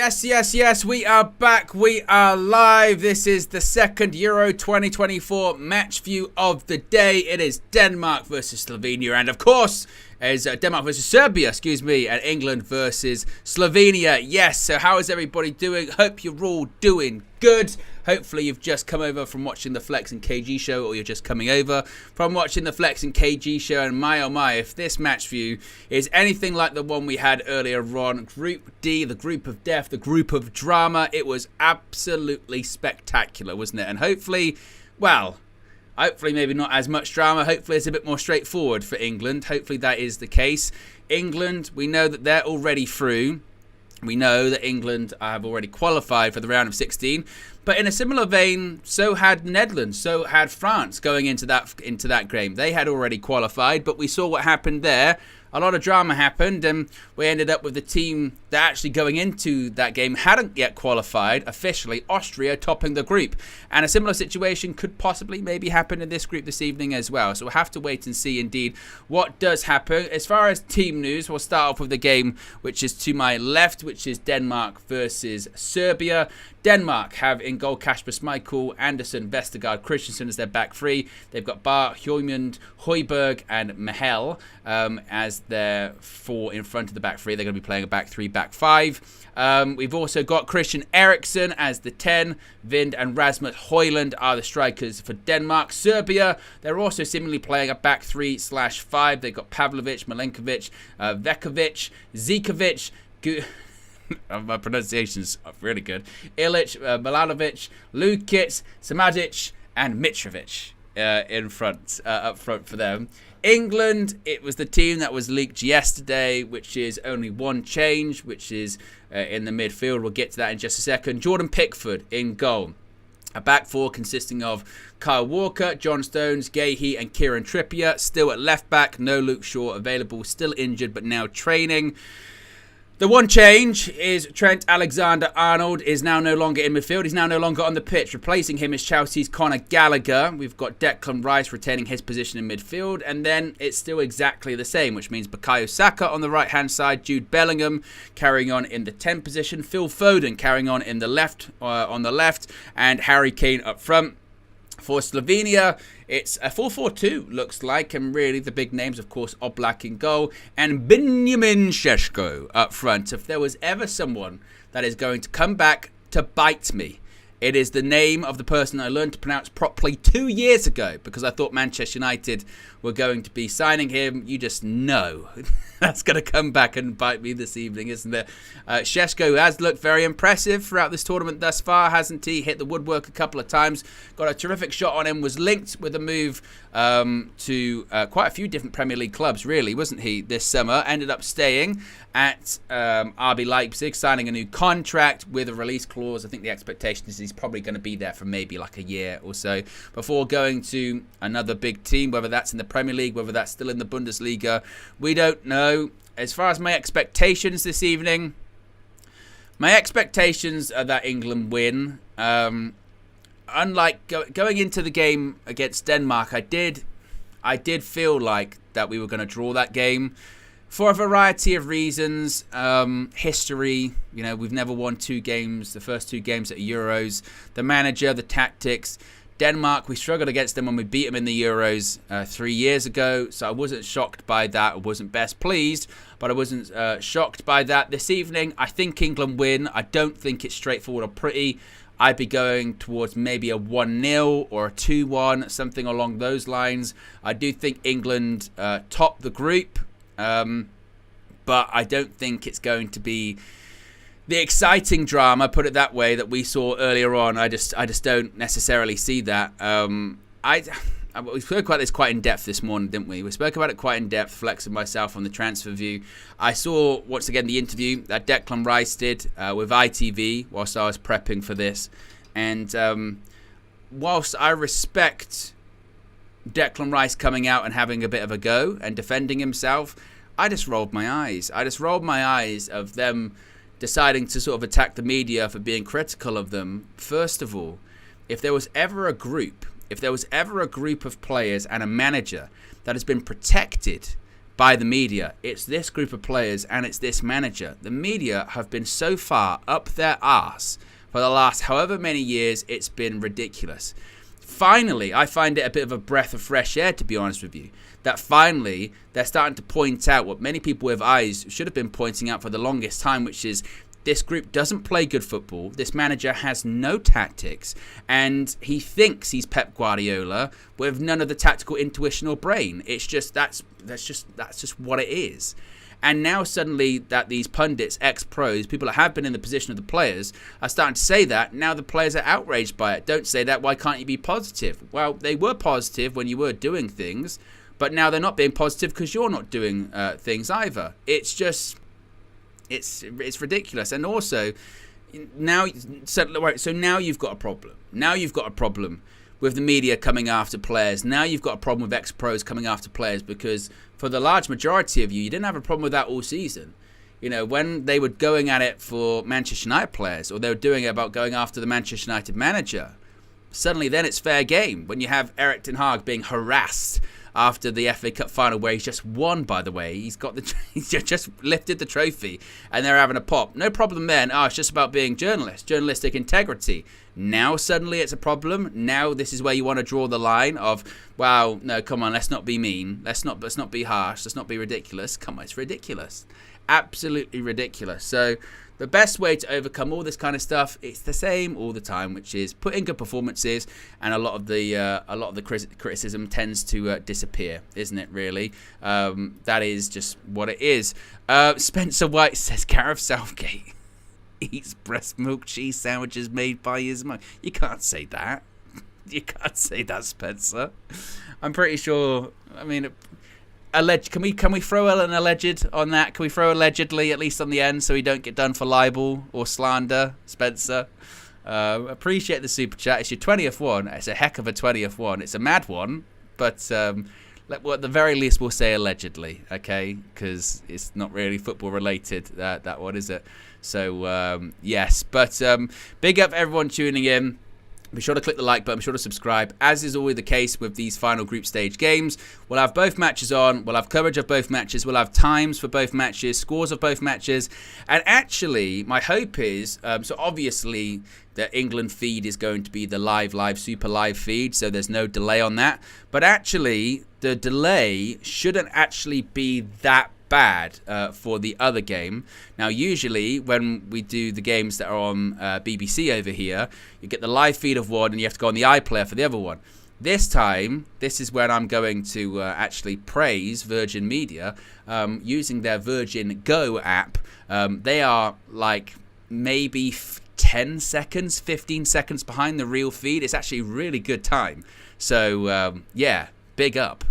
Yes, we are back. We are live. This is the second Euro 2024 match view of the day. It is Denmark versus Slovenia, and of course, is Denmark versus Serbia, and England versus Slovenia. Yes, so how is everybody doing? Hope you're all doing good. Hopefully you've just come over from watching the Flex and KG show, or you're just coming over from watching the Flex and KG show. And my oh my, if this match view is anything like the one we had earlier on, Group D, the group of death, the group of drama, it was absolutely spectacular, wasn't it? And hopefully maybe not as much drama. Hopefully it's a bit more straightforward for England. Hopefully that is the case. England, we know that they're already through. We know that England have already qualified for the round of 16. But in a similar vein, so had Netherlands, so had France going into that game. They had already qualified, but we saw what happened there. A lot of drama happened, and we ended up with the team that actually going into that game hadn't yet qualified officially, Austria topping the group. And a similar situation could possibly maybe happen in this group this evening as well. So we'll have to wait and see indeed what does happen. As far as team news, we'll start off with the game which is to my left, which is Denmark versus Serbia. Denmark have in goal Kasper Schmeichel, Andersen, Vestergaard, Christensen as their back three. They've got Bar, Hjulmand, Højbjerg and Mihel as their four in front of the back three. They're going to be playing a back three, back five. We've also got Christian Eriksen as the 10. Vind and Rasmus Højlund are the strikers for Denmark. Serbia, they're also seemingly playing a back 3/5. They've got Pavlovic, Milenkovic, Vekovic, Zikovic, my pronunciation's really good. Ilic, Milanovic, Lukic, Samadic, and Mitrovic up front for them. England, it was the team that was leaked yesterday, which is only one change, which is in the midfield. We'll get to that in just a second. Jordan Pickford in goal. A back four consisting of Kyle Walker, John Stones, Gahey and Kieran Trippier. Still at left back, no Luke Shaw available, still injured but now training. The one change is Trent Alexander-Arnold is now no longer in midfield. He's now no longer on the pitch. Replacing him is Chelsea's Conor Gallagher. We've got Declan Rice retaining his position in midfield. And then it's still exactly the same, which means Bukayo Saka on the right-hand side, Jude Bellingham carrying on in the 10 position, Phil Foden carrying on in the left, and Harry Kane up front. For Slovenia, it's a 4-4-2, looks like, and really the big names, of course, Oblak in goal and Benjamin Šeško up front. If there was ever someone that is going to come back to bite me, it is the name of the person I learned to pronounce properly 2 years ago because I thought Manchester United were going to be signing him. You just know that's going to come back and bite me this evening, isn't it? Šeško has looked very impressive throughout this tournament thus far, hasn't he? Hit the woodwork a couple of times. Got a terrific shot on him. Was linked with a move to quite a few different Premier League clubs, really, wasn't he, this summer? Ended up staying at RB Leipzig, signing a new contract with a release clause. I think the expectation is he's probably going to be there for maybe like a year or so before going to another big team, whether that's in the Premier League, whether that's still in the Bundesliga. We don't know. As far as my expectations this evening, my expectations are that England win. Unlike going into the game against Denmark, I did feel like that we were going to draw that game for a variety of reasons. History, we've never won the first two games at Euros. The manager, the tactics. Denmark, we struggled against them when we beat them in the Euros 3 years ago, so I wasn't shocked by that. I wasn't best pleased, but I wasn't shocked by that. This evening, I think England win. I don't think it's straightforward or pretty. I'd be going towards maybe a 1-0 or a 2-1, something along those lines. I do think England top the group, but I don't think it's going to be the exciting drama, put it that way, that we saw earlier on. I just don't necessarily see that. We spoke about this quite in depth this morning, didn't we? We spoke about it quite in depth, Flex and myself on the transfer view. I saw, once again, the interview that Declan Rice did with ITV whilst I was prepping for this. And whilst I respect Declan Rice coming out and having a bit of a go and defending himself, I just rolled my eyes. I just rolled my eyes of them deciding to sort of attack the media for being critical of them. First of all, if there was ever a group of players and a manager that has been protected by the media. It's this group of players and it's this manager. The media have been so far up their arse for the last however many years, it's been ridiculous. Finally, I find it a bit of a breath of fresh air, to be honest with you, that finally they're starting to point out what many people with eyes should have been pointing out for the longest time, which is this group doesn't play good football. This manager has no tactics, and he thinks he's Pep Guardiola with none of the tactical intuition or brain. It's just that's just what it is. And now suddenly that these pundits, ex-pros, people that have been in the position of the players, are starting to say that, now the players are outraged by it. Don't say that. Why can't you be positive? Well, they were positive when you were doing things, but now they're not being positive because you're not doing things either. It's just... It's ridiculous. And also, now now you've got a problem. Now you've got a problem with the media coming after players. Now you've got a problem with ex-pros coming after players, because for the large majority of you didn't have a problem with that all season. You know, when they were going at it for Manchester United players, or they were doing it about going after the Manchester United manager, suddenly then it's fair game. When you have Erik ten Hag being harassed after the FA Cup final, where he's just won, by the way. He's just lifted the trophy, and they're having a pop. No problem then. Oh, it's just about being journalistic integrity. Now suddenly it's a problem. Now this is where you want to draw the line of, wow, no, come on, let's not be mean. Let's not be harsh. Let's not be ridiculous. Come on, it's ridiculous. Absolutely ridiculous. So the best way to overcome all this kind of stuff, it's the same all the time, which is put in good performances, and a lot of the criticism tends to disappear, isn't it? Really, that is just what it is. Spencer White says Gareth Southgate eats breast milk cheese sandwiches made by his mum. You can't say that. You can't say that, Spencer. I'm pretty sure. I mean, Can we throw an alleged on that? Can we throw allegedly at least on the end so we don't get done for libel or slander, Spencer? Appreciate the super chat. It's your 20th one. It's a heck of a 20th one. It's a mad one, but at the very least we'll say allegedly, okay? Because it's not really football related, that one, is it? So yes, but big up everyone tuning in. Be sure to click the like button, be sure to subscribe. As is always the case with these final group stage games, we'll have both matches on, we'll have coverage of both matches, we'll have times for both matches, scores of both matches, and actually, my hope is, so obviously, the England feed is going to be the live, super live feed, so there's no delay on that, but actually, the delay shouldn't actually be that bad for the other game. Now, usually when we do the games that are on BBC over here, you get the live feed of one and you have to go on the iPlayer for the other one. This time, this is when I'm going to actually praise Virgin Media using their Virgin Go app. They are like maybe 10 seconds, 15 seconds behind the real feed. It's actually really good time. So, yeah. Big up.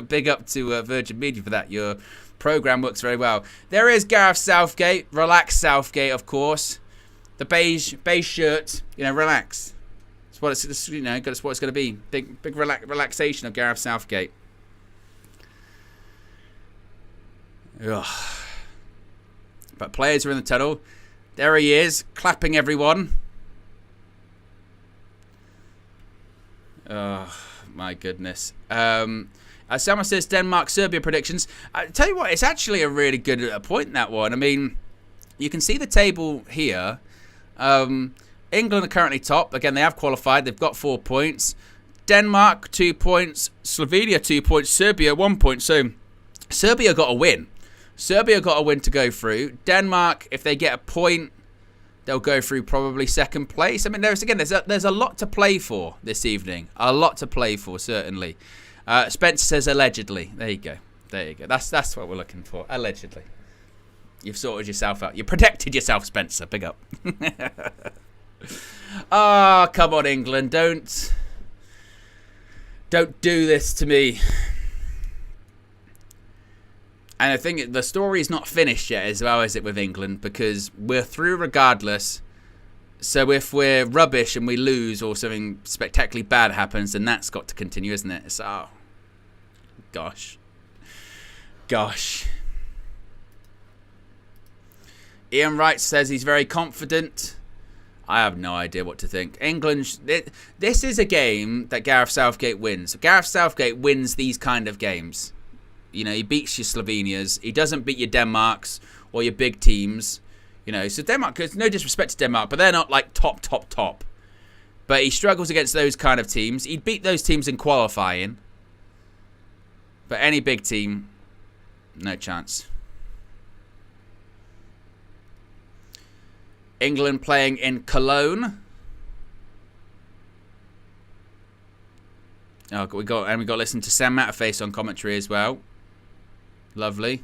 Big up to Virgin Media for that. Your program works very well. There is Gareth Southgate. Relax, Southgate, of course. The beige shirt. You know, relax. That's what it's, you know, that's what it's going to be. Big relaxation of Gareth Southgate. Ugh. But players are in the tunnel. There he is, clapping everyone. Ugh. My goodness. Someone says Denmark-Serbia predictions. I tell you what, it's actually a really good point, that one. I mean, you can see the table here. England are currently top. Again, they have qualified. They've got 4 points. Denmark, 2 points. Slovenia, 2 points. Serbia, 1 point. So, Serbia got a win. Serbia got a win to go through. Denmark, if they get a point, they'll go through probably second place. I mean, there's a lot to play for this evening. A lot to play for, certainly. Spencer says allegedly. There you go. That's what we're looking for. Allegedly. You've sorted yourself out. You protected yourself, Spencer. Big up. Ah, come on, England. Don't do this to me. And I think the story's not finished yet as well, is it, with England? Because we're through regardless. So if we're rubbish and we lose or something spectacularly bad happens, then that's got to continue, isn't it? So, gosh. Ian Wright says he's very confident. I have no idea what to think. England, this is a game that Gareth Southgate wins. Gareth Southgate wins these kind of games. You know, he beats your Slovenias. He doesn't beat your Denmarks or your big teams. You know, so Denmark, there's no disrespect to Denmark, but they're not like top. But he struggles against those kind of teams. He'd beat those teams in qualifying. But any big team, no chance. England playing in Cologne. Oh, we got to listen to Sam Matterface on commentary as well. Lovely.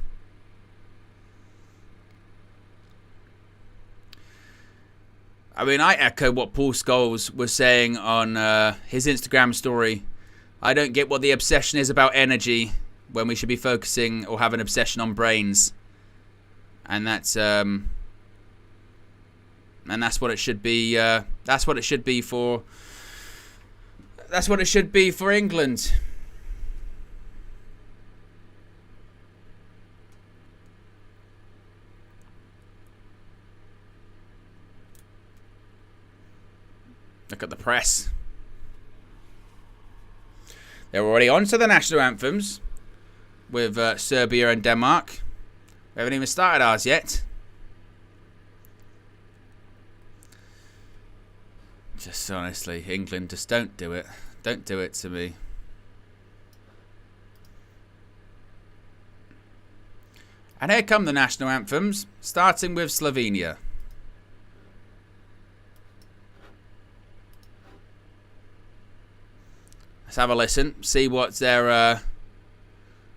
I mean, I echo what Paul Scholes was saying on his Instagram story. I don't get what the obsession is about energy when we should be focusing or have an obsession on brains. And that's what it should be. That's what it should be for. That's what it should be for England. Look at the press. They're already on to the national anthems with Serbia and Denmark. We haven't even started ours yet. Just honestly, England, just don't do it. Don't do it to me. And here come the national anthems, starting with Slovenia. Let's have a listen. See what their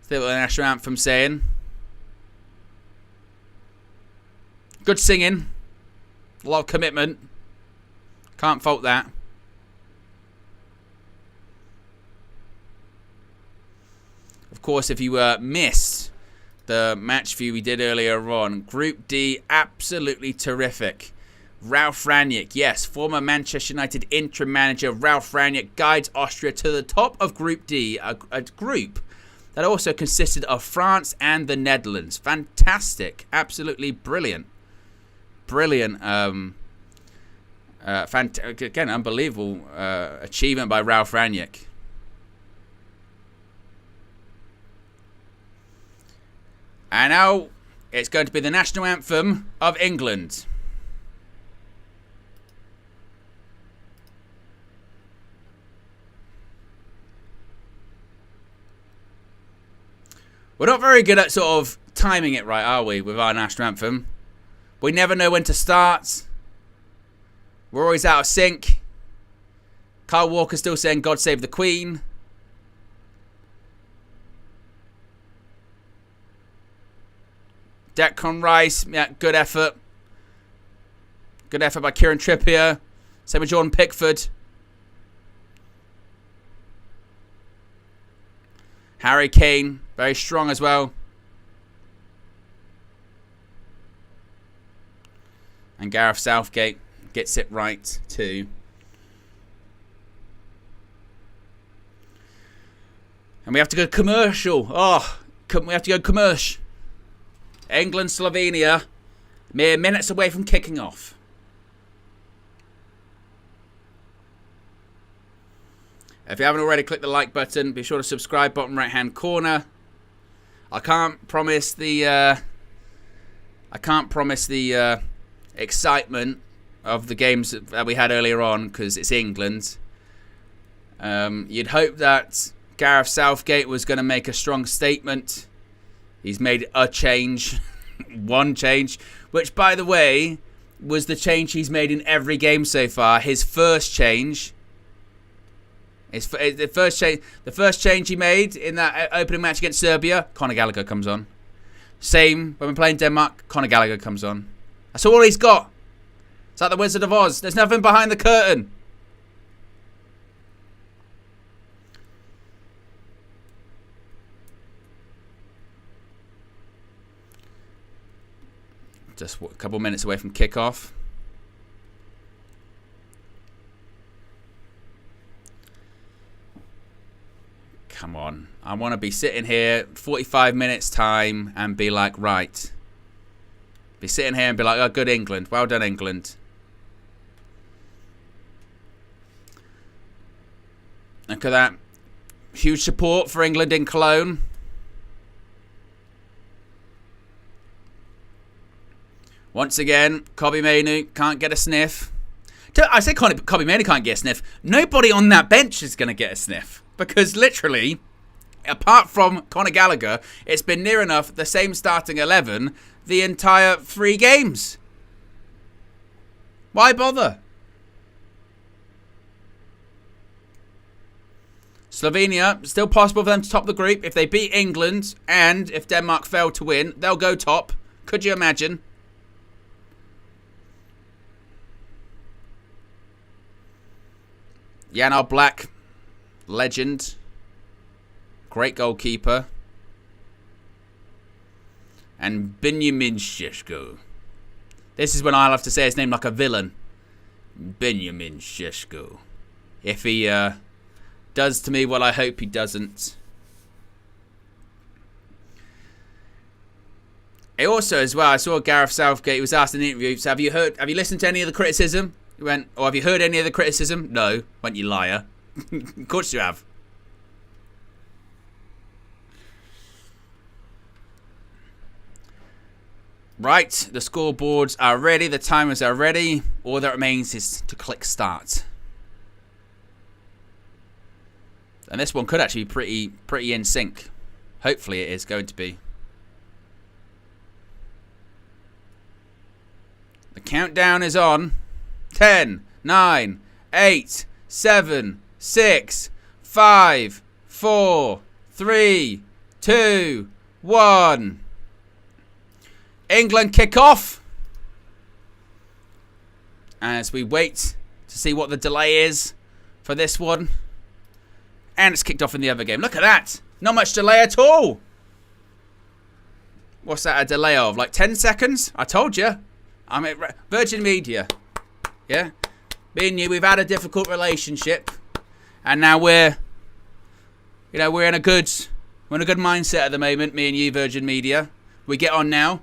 national anthem's saying. Good singing. A lot of commitment. Can't fault that. Of course, if you missed the match view we did earlier on, Group D, absolutely terrific. Ralf Rangnick, yes, former Manchester United interim manager Ralf Rangnick guides Austria to the top of Group D, a group that also consisted of France and the Netherlands. Fantastic, absolutely brilliant. Brilliant, again, unbelievable achievement by Ralf Rangnick. And now it's going to be the national anthem of England. We're not very good at sort of timing it right, are we, with our national anthem? We never know when to start. We're always out of sync. Kyle Walker's still saying God Save the Queen. Declan Rice, yeah, good effort. Good effort by Kieran Trippier. Same with Jordan Pickford. Harry Kane, very strong as well. And Gareth Southgate gets it right too. And we have to go commercial. We have to go commercial. England, Slovenia, mere minutes away from kicking off. If you haven't already, click the like button. Be sure to subscribe, bottom right hand corner. I can't promise the excitement of the games that we had earlier on because it's England. You'd hope that Gareth Southgate was going to make a strong statement. He's made a change, one change, which, by the way, was the change he's made in every game so far. His first change. The first change he made in that opening match against Serbia, Conor Gallagher comes on. Same when we're playing Denmark, Conor Gallagher comes on. That's all he's got. It's like the Wizard of Oz. There's nothing behind the curtain. Just a couple minutes away from kickoff. Come on. I want to be sitting here 45 minutes time and be like, right. Be sitting here and be like, oh, good England. Well done, England. Look at that. Huge support for England in Cologne. Once again, Kobbie Mainoo can't get a sniff. I say Kobbie Mainoo can't get a sniff. Nobody on that bench is going to get a sniff. Because literally, apart from Conor Gallagher, it's been near enough the same starting 11 the entire 3 games. Why bother? Slovenia, still possible for them to top the group. If they beat England and if Denmark fail to win, they'll go top. Could you imagine? Jan Oblak, legend. Great goalkeeper. And Benjamin Šeško. This is when I'll have to say his name like a villain. Benjamin Šeško. If he does to me what I hope he doesn't. He also, as well, I saw Gareth Southgate. He was asked in the interview, so have you listened to any of the criticism? He went, oh, have you heard any of the criticism? No. Went, you liar. Of course you have. Right, the scoreboards are ready, the timers are ready. All that remains is to click start. And this one could actually be pretty in sync. Hopefully it is going to be. The countdown is on. 10, 9, 8, 7, 6, 5, 4, 3, 2, 1. England kick off. As we wait to see what the delay is for this one. And it's kicked off in the other game. Look at that. Not much delay at all. What's that a delay of? Like 10 seconds? I told you. I mean, Virgin Media. Yeah? Me and you, we've had a difficult relationship. And now we're in a good mindset at the moment, me and you, Virgin Media. We get on now.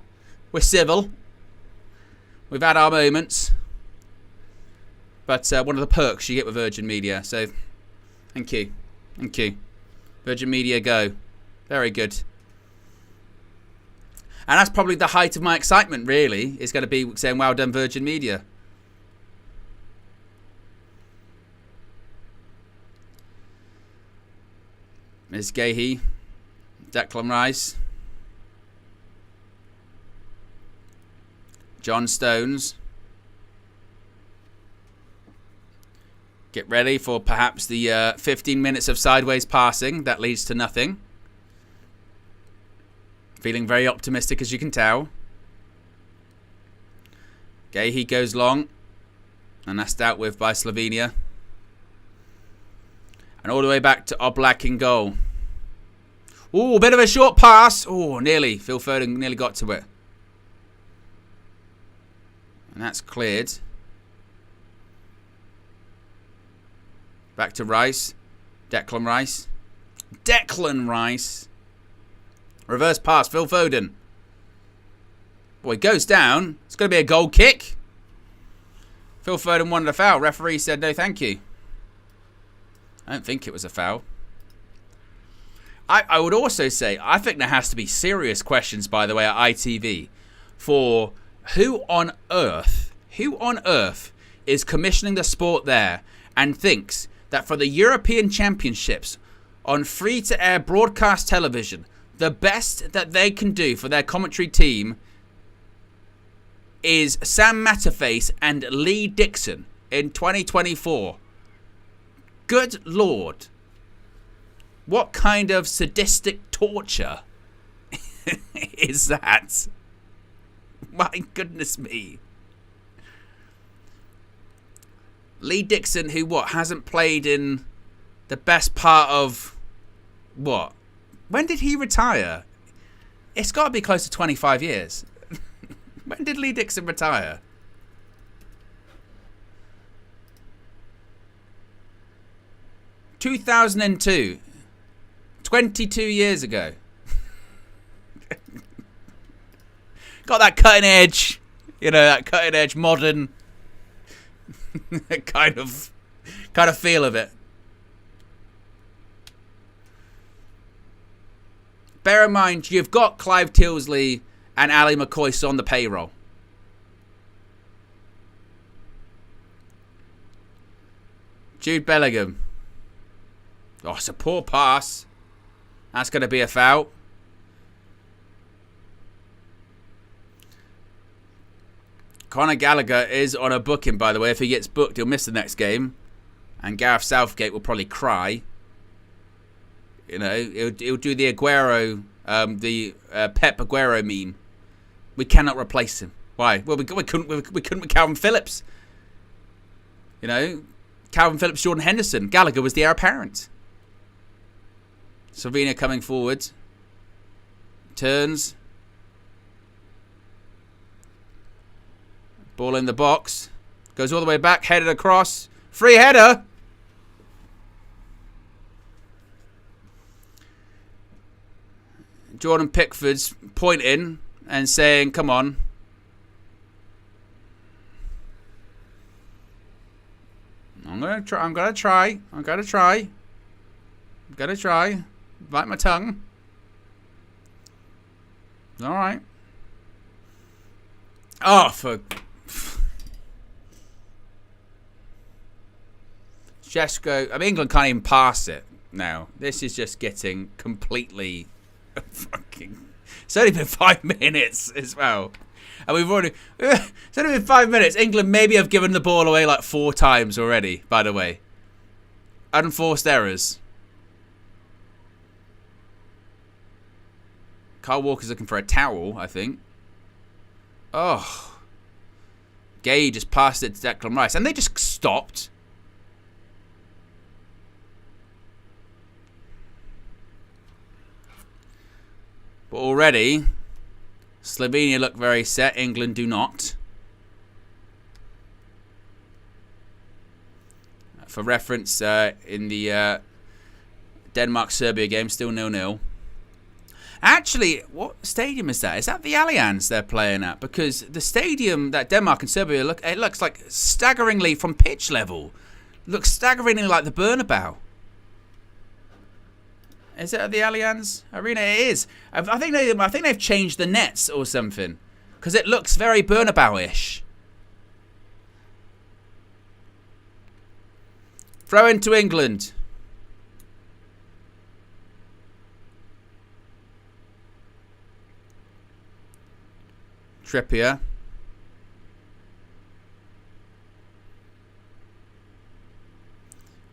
We're civil. We've had our moments. But one of the perks you get with Virgin Media. So, thank you. Thank you. Virgin Media, go. Very good. And that's probably the height of my excitement, really, is going to be saying, well done, Virgin Media. Ms. Gahey, Declan Rice, John Stones. Get ready for perhaps the 15 minutes of sideways passing that leads to nothing. Feeling very optimistic, as you can tell. Gahey goes long, and that's dealt with by Slovenia. And all the way back to Oblak in goal. Ooh, a bit of a short pass. Ooh, nearly. Phil Foden nearly got to it. And that's cleared. Back to Rice. Declan Rice. Declan Rice. Reverse pass, Phil Foden. Boy, goes down. It's going to be a goal kick. Phil Foden wanted a foul. Referee said no thank you. I don't think it was a foul. I would also say, I think there has to be serious questions, by the way, at ITV for who on earth is commissioning the sport there and thinks that for the European Championships on free-to-air broadcast television, the best that they can do for their commentary team is Sam Matterface and Lee Dixon in 2024. Good Lord. What kind of sadistic torture is that? My goodness me. Lee Dixon, who hasn't played in the best part of what? When did he retire? It's got to be close to 25 years. When did Lee Dixon retire? (2002). 22 years ago. Got that cutting edge, that cutting edge modern kind of feel of it. Bear in mind, you've got Clive Tilsley and Ali McCoist on the payroll. Jude Bellingham. Oh, it's a poor pass. That's going to be a foul. Conor Gallagher is on a booking, by the way. If he gets booked, he'll miss the next game. And Gareth Southgate will probably cry. You know, he'll do the Aguero, Pep Aguero meme. We cannot replace him. Why? Well, we couldn't with Calvin Phillips. You know, Calvin Phillips, Jordan Henderson. Gallagher was the heir apparent. Slovenia coming forward. Turns. Ball in the box. Goes all the way back. Headed across. Free header. Jordan Pickford's pointing and saying, come on. I'm gonna try. Bite my tongue. Alright. Oh, for... Shesko. I mean, England can't even pass it now. This is just getting completely fucking... It's only been 5 minutes as well. And we've already... It's only been 5 minutes. England maybe have given the ball away like 4 times already, by the way. Unforced errors. Kyle Walker's looking for a towel, I think. Oh. Gay just passed it to Declan Rice. And they just stopped. But already, Slovenia look very set. England do not. For reference, in the Denmark-Serbia game, still 0-0. Actually, what stadium is that? Is that the Allianz they're playing at? Because the stadium that Denmark and Serbia it looks like staggeringly from pitch level. Looks staggeringly like the Bernabeu. Is it at the Allianz Arena? It is. I think they've changed the nets or something, because it looks very Bernabeu-ish. Throw into England. Trippier.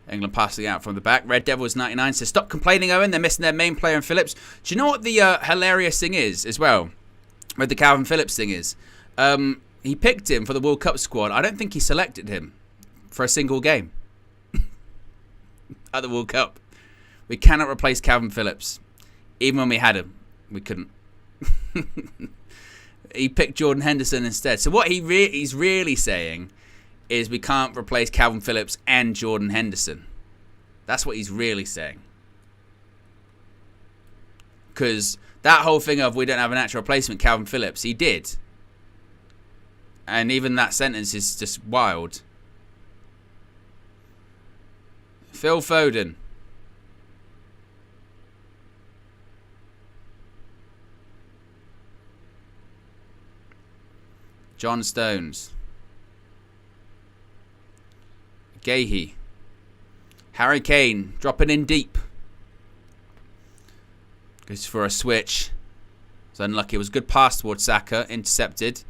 England passing out from the back. Red Devils 99 says, stop complaining, Owen. They're missing their main player in Phillips. Do you know what the hilarious thing is as well? With the Calvin Phillips thing is, he picked him for the World Cup squad. I don't think he selected him for a single game at the World Cup. We cannot replace Calvin Phillips. Even when we had him, we couldn't. He picked Jordan Henderson instead. So what he's really saying is we can't replace Calvin Phillips and Jordan Henderson. That's what he's really saying. Because that whole thing of we don't have a natural replacement, Calvin Phillips, he did. And even that sentence is just wild. Phil Foden. John Stones. Gahey. Harry Kane dropping in deep. Goes for a switch. It's unlucky. It was a good pass towards Saka. Intercepted.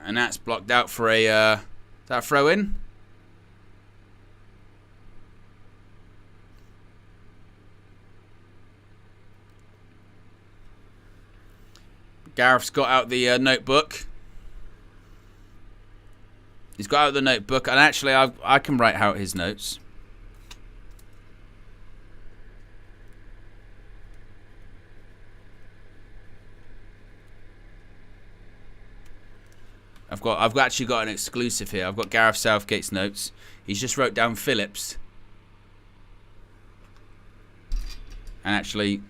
And that's blocked out for a... is that a throw in? Gareth's got out the notebook. He's got out the notebook, and actually I can write out his notes. I've actually got an exclusive here. I've got Gareth Southgate's notes. He's just wrote down Phillips. And actually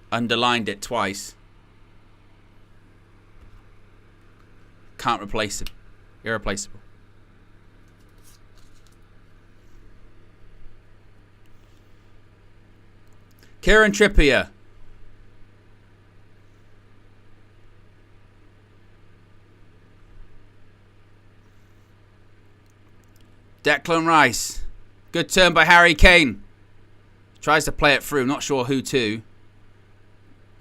underlined it twice. Can't replace him. Irreplaceable. Kieran Trippier. Declan Rice. Good turn by Harry Kane. Tries to play it through. Not sure who to.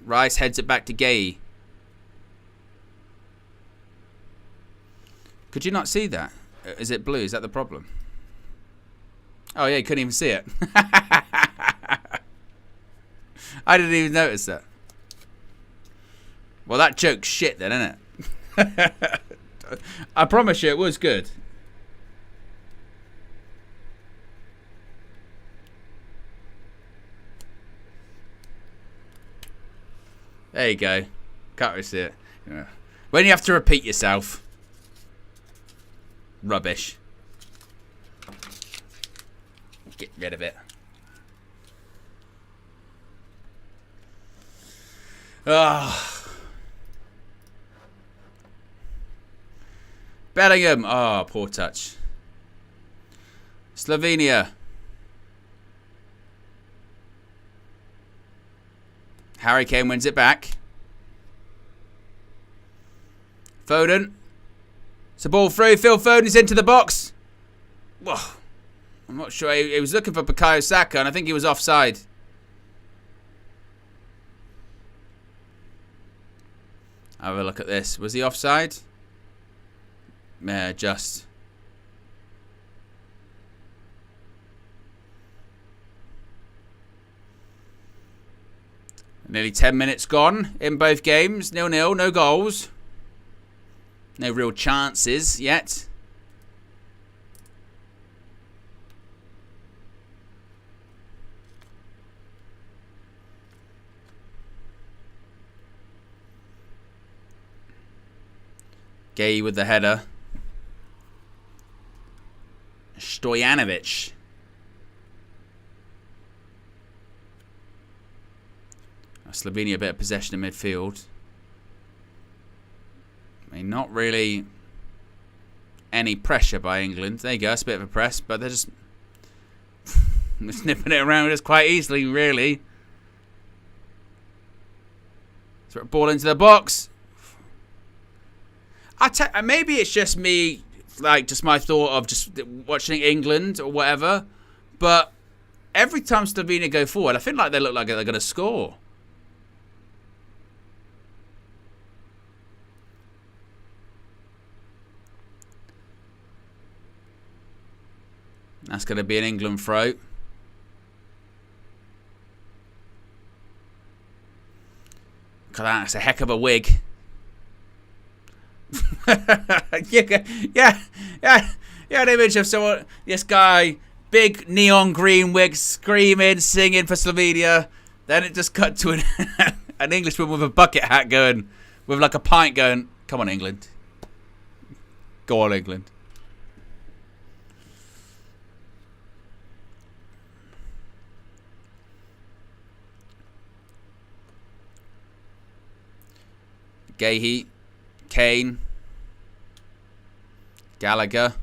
Rice heads it back to Gay. Could you not see that? Is it blue? Is that the problem? Oh, yeah, you couldn't even see it. I didn't even notice that. Well, that joke's shit then, isn't it? I promise you it was good. There you go. Can't really see it. Yeah. When you have to repeat yourself. Rubbish. Get rid of it. Oh. Bellingham. Oh, poor touch. Slovenia. Harry Kane wins it back. Foden. It's a ball through. Phil Foden's into the box. Whoa. I'm not sure. He was looking for Bukayo Saka, and I think he was offside. Have a look at this. Was he offside? Yeah, just. Nearly 10 minutes gone in both games. 0-0, no goals. No real chances yet. Gay with the header. Stojanovic. Slovenia a bit of possession in midfield. I mean, not really any pressure by England. There you go, it's a bit of a press, but they're just snipping it around us quite easily, really. Throw a ball into the box. Maybe it's just me, like, just my thought of just watching England or whatever, but every time Slovenia go forward, I feel like they look like they're going to score. That's going to be an England throw. That's a heck of a wig. yeah, an image of someone, this guy, big neon green wig, screaming, singing for Slovenia. Then it just cut to an Englishman with a bucket hat going, with like a pint going, come on, England. Go on, England. Gahey, Kane, Gallagher,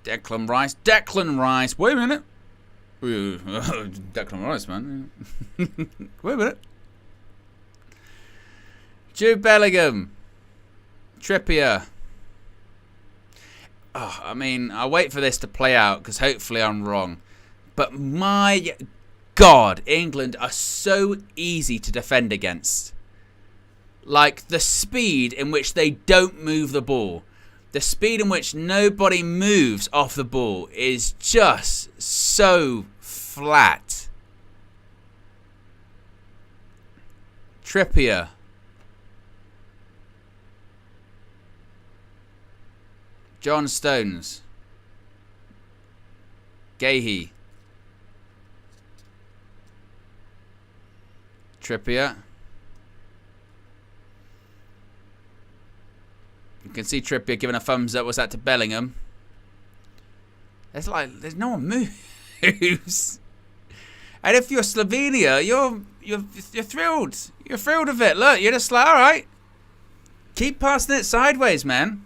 Declan Rice. Declan Rice. Wait a minute. Declan Rice, man. Wait a minute. Jude Bellingham, Trippier. Oh, I mean, I'll wait for this to play out because hopefully I'm wrong. But my God, England are so easy to defend against. Like, the speed in which they don't move the ball, the speed in which nobody moves off the ball is just so flat. Trippier. John Stones. Gahey. Trippier. You can see Trippier giving a thumbs up. What's that to Bellingham? There's no one moves. And if you're Slovenia, you're thrilled. You're thrilled with it. Look, you're just like, all right, keep passing it sideways, man.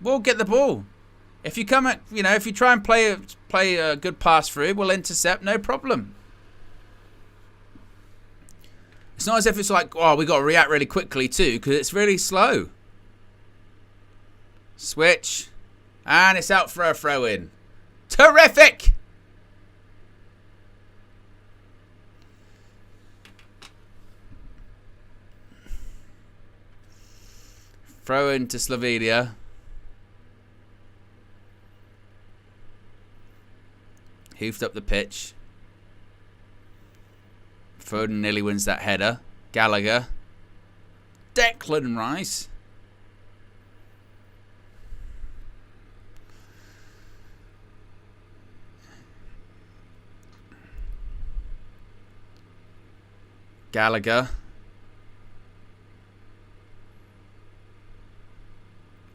We'll get the ball. If you come at, if you try and play a good pass through, we'll intercept, no problem. It's not as if it's like, oh, we got to react really quickly too, because it's really slow. Switch. And it's out for a throw-in. Terrific! Throw-in to Slovenia. Hoofed up the pitch. Foden nearly wins that header. Gallagher. Declan Rice. Gallagher.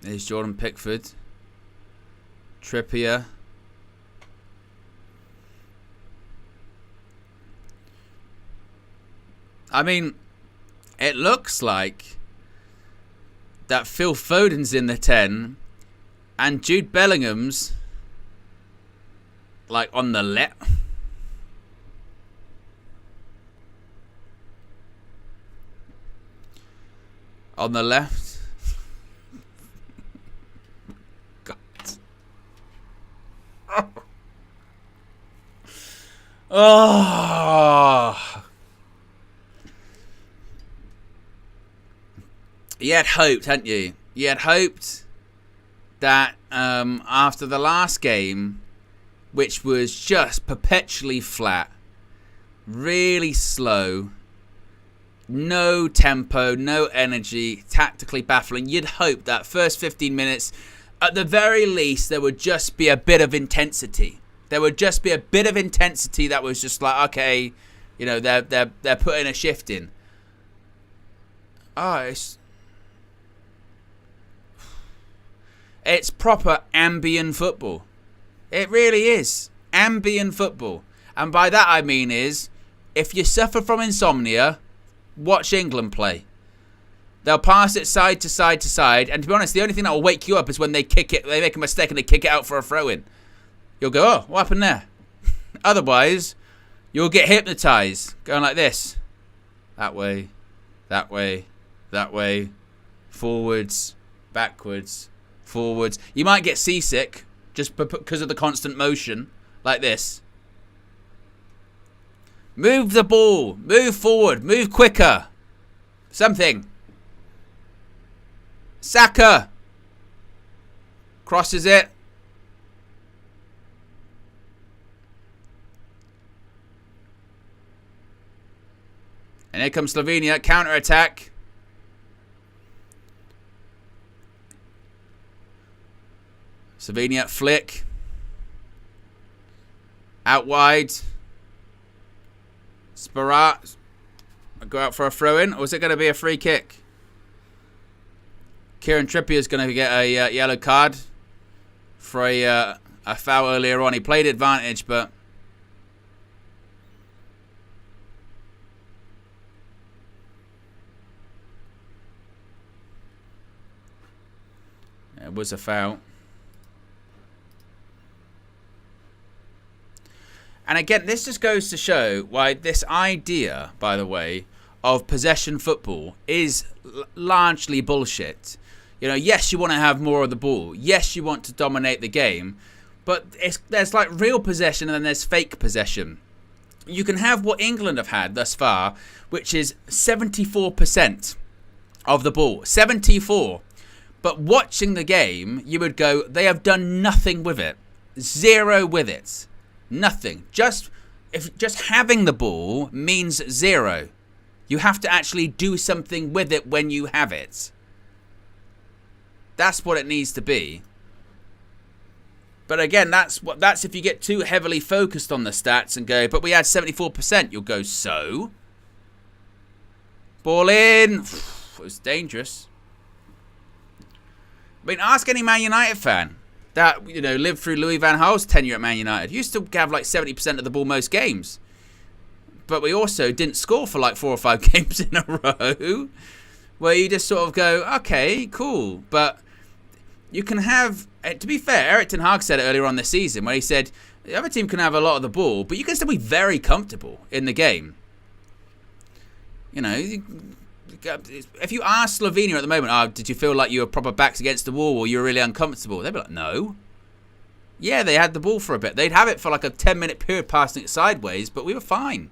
There's Jordan Pickford. Trippier. I mean, it looks like that Phil Foden's in the 10 and Jude Bellingham's like on the left. On the left. God. Oh. You had hoped, hadn't you? You had hoped that after the last game, which was just perpetually flat, really slow, no tempo, no energy, tactically baffling, you'd hope that first 15 minutes, at the very least, there would just be a bit of intensity. There would just be a bit of intensity that was just like, okay, you know, they're putting a shift in. Oh, it's proper ambient football. It really is. Ambient football. And by that I mean is, if you suffer from insomnia, watch England play. They'll pass it side to side to side. And to be honest, the only thing that will wake you up is when they kick it. They make a mistake and they kick it out for a throw-in. You'll go, oh, what happened there? Otherwise, you'll get hypnotized. Going like this. That way. That way. That way. Forwards. Backwards. Forwards. You might get seasick just because of the constant motion. Like this. Move the ball. Move forward. Move quicker. Something. Saka. Crosses it. And here comes Slovenia. Counter-attack. Slovenia flick. Out wide. Sparat. Go out for a throw-in. Or is it going to be a free kick? Kieran Trippier is going to get a yellow card for a foul earlier on. He played advantage, but it was a foul. And again, this just goes to show why this idea, by the way, of possession football is largely bullshit. You know, yes, you want to have more of the ball. Yes, you want to dominate the game. But there's like real possession and then there's fake possession. You can have what England have had thus far, which is 74% of the ball. 74%. But watching the game, you would go, they have done nothing with it. Zero with it. Nothing. Just having the ball means zero. You have to actually do something with it when you have it. That's what it needs to be. But again, that's if you get too heavily focused on the stats and go, but we had 74%. You'll go, so? Ball in. It was dangerous. I mean, ask any Man United fan that, you know, lived through Louis van Gaal's tenure at Man United. He used to have like 70% of the ball most games. But we also didn't score for like 4 or 5 games in a row. Where you just sort of go, okay, cool. But you can have, to be fair, Erik ten Hag said it earlier on this season where he said, the other team can have a lot of the ball, but you can still be very comfortable in the game. You know, if you ask Slovenia at the moment, oh, did you feel like you were proper backs against the wall or you were really uncomfortable? They'd be like, no. Yeah, they had the ball for a bit. They'd have it for like a 10-minute period passing it sideways, but we were fine.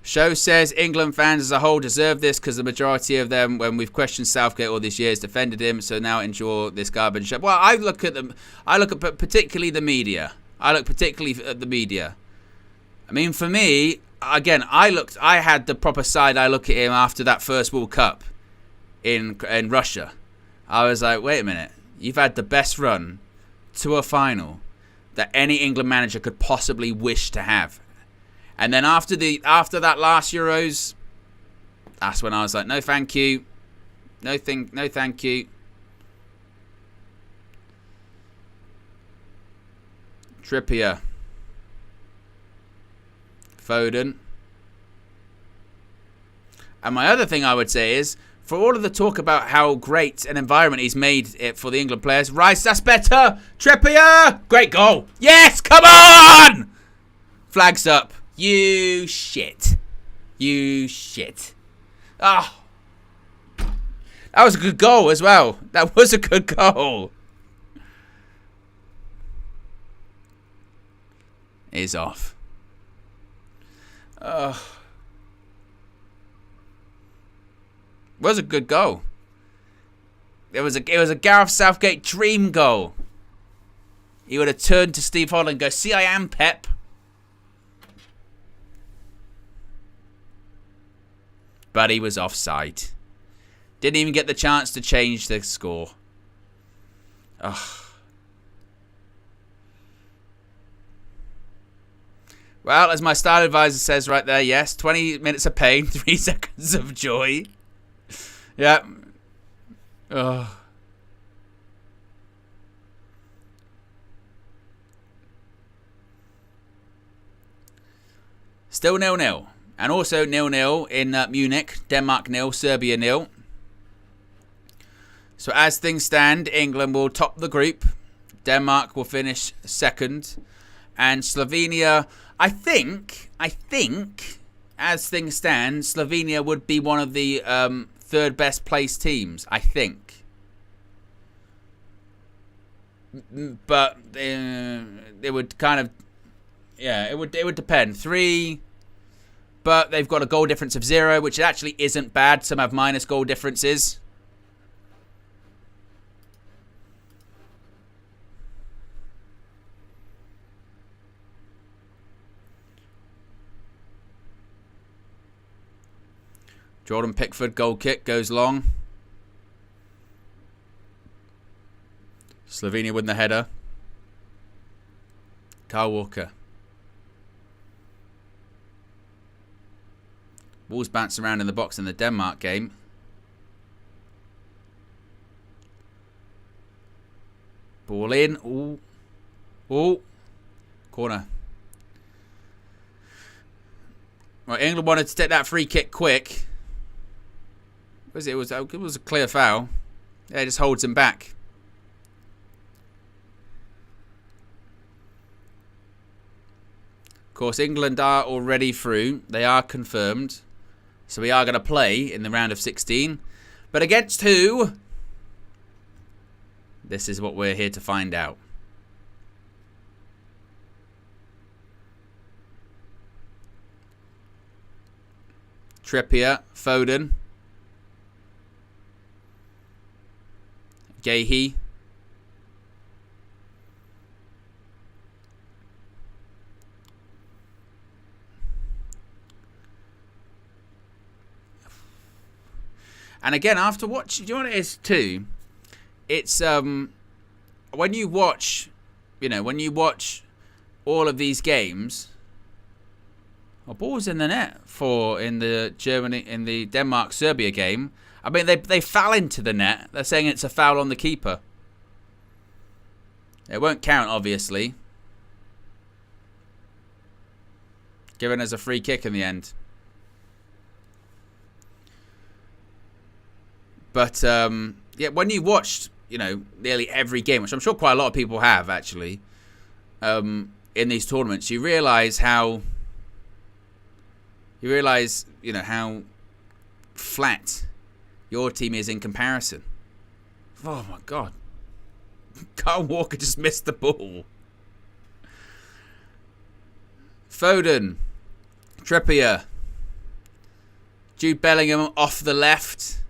Show says England fans as a whole deserve this because the majority of them, when we've questioned Southgate all these years, defended him. So now endure this garbage. Well, I look at them. I look at particularly the media. I look particularly at the media. I mean, for me, again, I had the proper side. I look at him after that first World Cup in Russia. I was like, wait a minute, you've had the best run to a final that any England manager could possibly wish to have. And then after that last Euros, that's when I was like, no, thank you, no, thank you. Trippier, Foden, and my other thing I would say is, for all of the talk about how great an environment he's made it for the England players, Rice, that's better. Trippier, great goal. Yes, come on. Flags up. You shit. You shit. Oh. That was a good goal as well. That was a good goal. Is off. Was a good goal. It was a Gareth Southgate dream goal. He would have turned to Steve Holland and go, see, I am Pep. But he was offside. Didn't even get the chance to change the score. Ugh. Well, as my style advisor says right there, yes, 20 minutes of pain, 3 seconds of joy. Yeah. Ugh. Still 0-0. And also 0-0 in Munich. Denmark 0, Serbia 0. So as things stand, England will top the group. Denmark will finish second. And Slovenia, I think, as things stand, Slovenia would be one of the third best placed teams, I think. But it would kind of, yeah, it would depend. 3... But they've got a goal difference of 0, which actually isn't bad. Some have minus goal differences. Jordan Pickford goal kick goes long. Slovenia win the header. Kyle Walker. Balls bounce around in the box in the Denmark game. Ball in. Ooh. Ooh. Corner. Right, England wanted to take that free kick quick. It was a clear foul. Yeah, it just holds him back. Of course, England are already through. They are confirmed. So we are going to play in the round of 16. But against who? This is what we're here to find out. Trippier, Foden. Gahey. And again, after watching, do you know what it is too? It's when you watch, when you watch all of these games. Oh, ball's in the net in the Denmark Serbia game. I mean, they foul into the net. They're saying it's a foul on the keeper. It won't count, obviously. Given as a free kick in the end. But yeah, when you watched, nearly every game, which I'm sure quite a lot of people have actually, in these tournaments, you realise how how flat your team is in comparison. Oh my God. Kyle Walker just missed the ball. Foden. Trippier. Jude Bellingham off the left.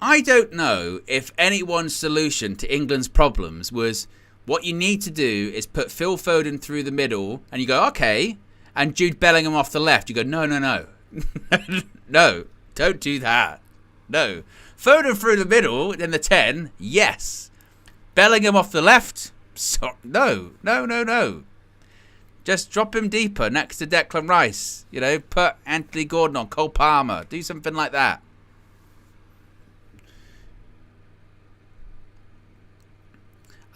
I don't know if anyone's solution to England's problems was what you need to do is put Phil Foden through the middle and you go, okay, and Jude Bellingham off the left. You go, no. No, don't do that. No. Foden through the middle in the 10, yes. Bellingham off the left, no. Just drop him deeper next to Declan Rice. Put Anthony Gordon on, Cole Palmer. Do something like that.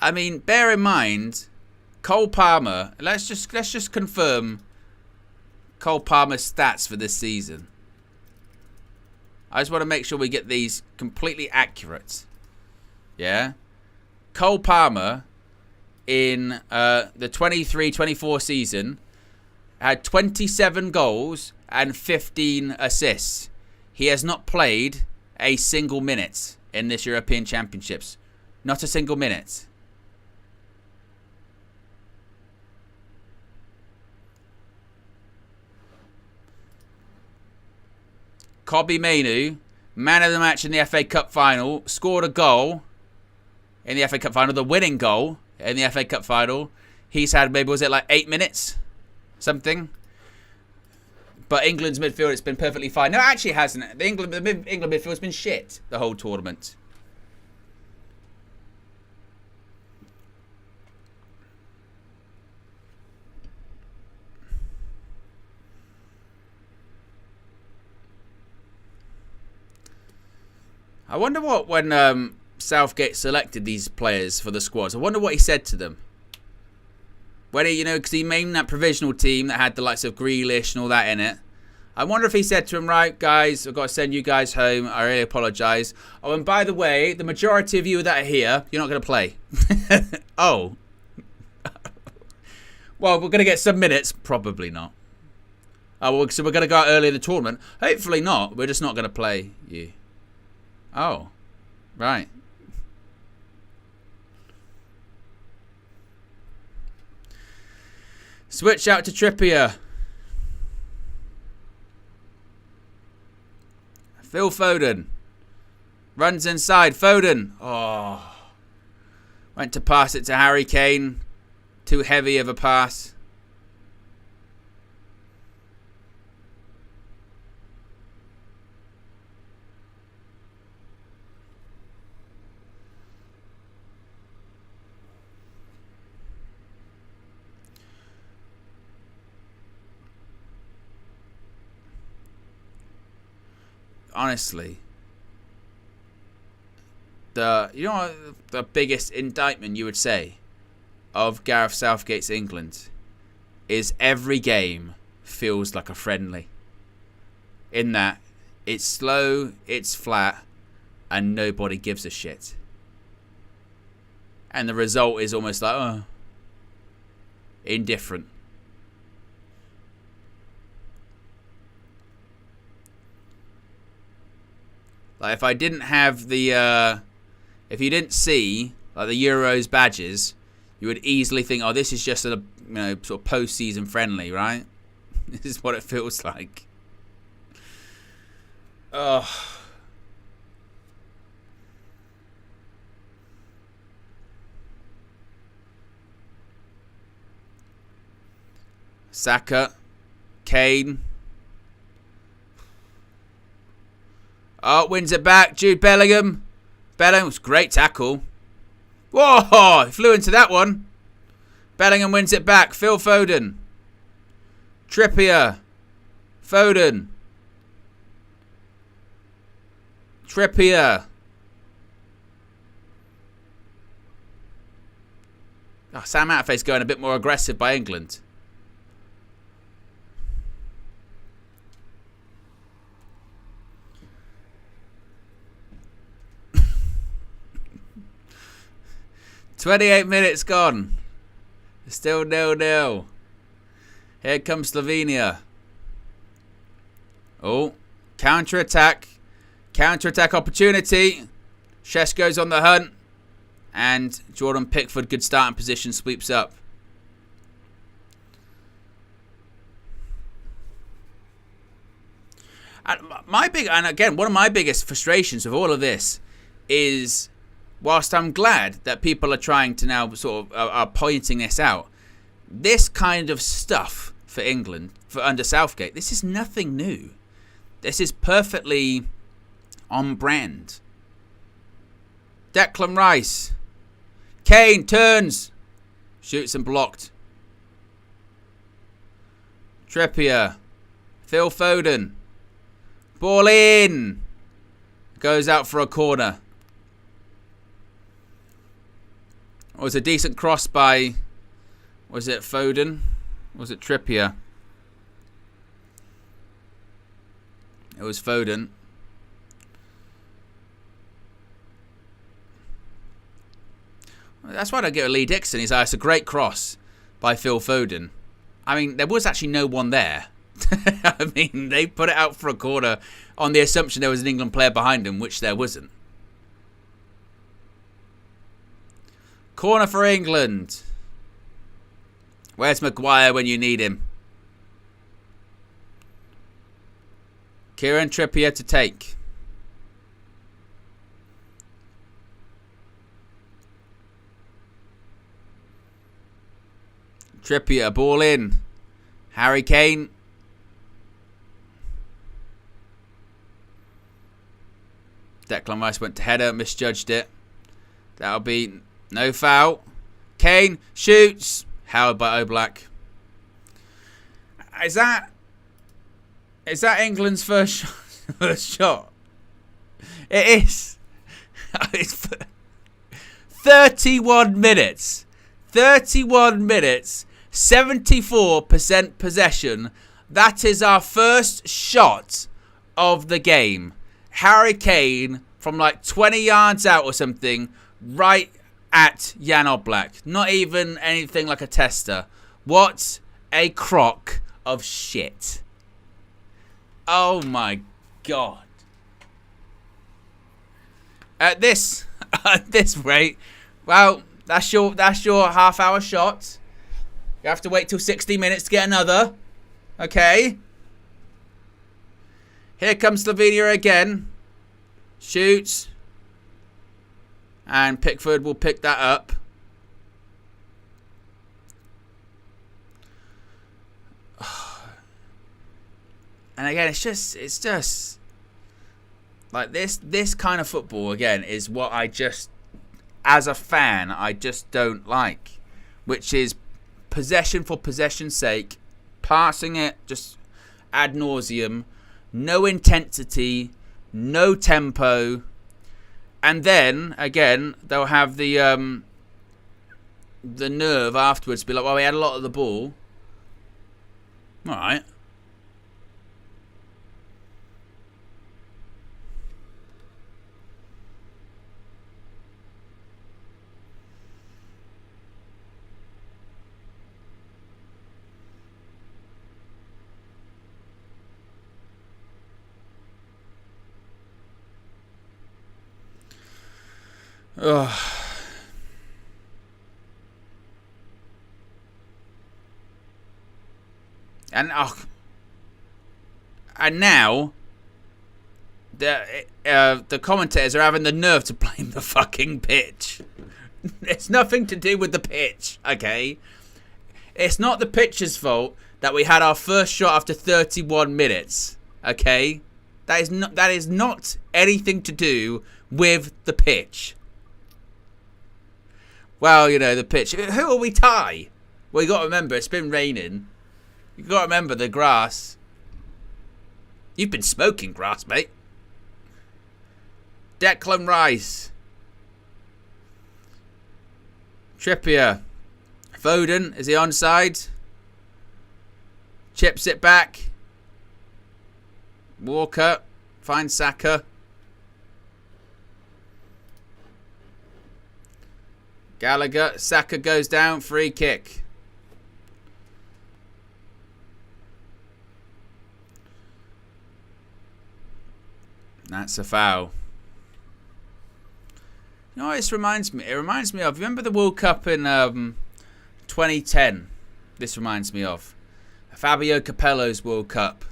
I mean, bear in mind, Cole Palmer, let's just confirm Cole Palmer's stats for this season. I just want to make sure we get these completely accurate. Yeah? Cole Palmer in the 23-24 season had 27 goals and 15 assists. He has not played a single minute in this European Championships. Not a single minute. Kobbie Mainoo, man of the match in the FA Cup final, scored a goal in the FA Cup final, the winning goal in the FA Cup final. He's had, maybe, was it like 8 minutes? Something. But England's midfield, it's been perfectly fine. No, actually it hasn't. The England midfield has been shit the whole tournament. I wonder what, when Southgate selected these players for the squads, I wonder what he said to them. Whether, because he named that provisional team that had the likes of Grealish and all that in it. I wonder if he said to them, right, guys, I've got to send you guys home. I really apologise. Oh, and by the way, the majority of you that are here, you're not going to play. Oh. Well, we're going to get some minutes. Probably not. Oh, well, so we're going to go out early in the tournament. Hopefully not. We're just not going to play you. Oh, right. Switch out to Trippier. Phil Foden. Runs inside. Foden. Oh. Went to pass it to Harry Kane. Too heavy of a pass. Honestly, the biggest indictment you would say of Gareth Southgate's England is every game feels like a friendly. In that it's slow, it's flat, and nobody gives a shit. And the result is almost like, indifferent. Like, if I didn't have the, if you didn't see like the Euros badges, you would easily think, oh, this is just a sort of post-season friendly, right? This is what it feels like. Oh. Saka, Kane. Oh, wins it back. Jude Bellingham. Bellingham's great tackle. Whoa, he flew into that one. Bellingham wins it back. Phil Foden. Trippier. Foden. Trippier. Oh, Sam Atface going a bit more aggressive by England. 28 minutes gone. Still 0-0. Here comes Slovenia. Oh, counter-attack. Counter-attack opportunity. Šeško's on the hunt. And Jordan Pickford, good starting position, sweeps up. And again, one of my biggest frustrations of all of this is, whilst I'm glad that people are trying to now sort of are pointing this out, this kind of stuff for England, for under Southgate, this is nothing new. This is perfectly on brand. Declan Rice. Kane turns. Shoots and blocked. Trippier. Phil Foden. Ball in. Goes out for a corner. It was a decent cross by, was it Foden? Was it Trippier? It was Foden. That's why I don't give a Lee Dixon. He's like, it's a great cross by Phil Foden. I mean, there was actually no one there. I mean, they put it out for a corner on the assumption there was an England player behind him, which there wasn't. Corner for England. Where's Maguire when you need him? Kieran Trippier to take. Trippier, ball in. Harry Kane. Declan Rice went to header, misjudged it. That'll be no foul. Kane shoots. Held by Oblak. Is that England's first shot? It is. It's 31 minutes. 31 minutes. 74% possession. That is our first shot of the game. Harry Kane from like 20 yards out or something, right at Jan Oblak. Not even anything like a tester. What a crock of shit. Oh my god. At this rate, well, that's your half-hour shot. You have to wait till 60 minutes to get another. Okay. Here comes Slovenia again. Shoots. And Pickford will pick that up. And again, it's just like this kind of football again is what I just, as a fan, I just don't like, which is possession for possession's sake, passing it just ad nauseum, no intensity, no tempo, and then again they'll have the nerve afterwards to be like, well, we had a lot of the ball. All right. Ugh. And now the commentators are having the nerve to blame the fucking pitch. It's nothing to do with the pitch, okay? It's not the pitch's fault that we had our first shot after 31 minutes, okay? That is not anything to do with the pitch. Well, you know, the pitch. Who will we tie? Well, you got to remember, it's been raining. You got to remember the grass. You've been smoking grass, mate. Declan Rice. Trippier. Foden, is he onside? Chips it back. Walker. Finds Saka. Gallagher. Saka goes down. Free kick. That's a foul. You know what this reminds me? It reminds me of, remember the World Cup in 2010? This reminds me of Fabio Capello's World Cup.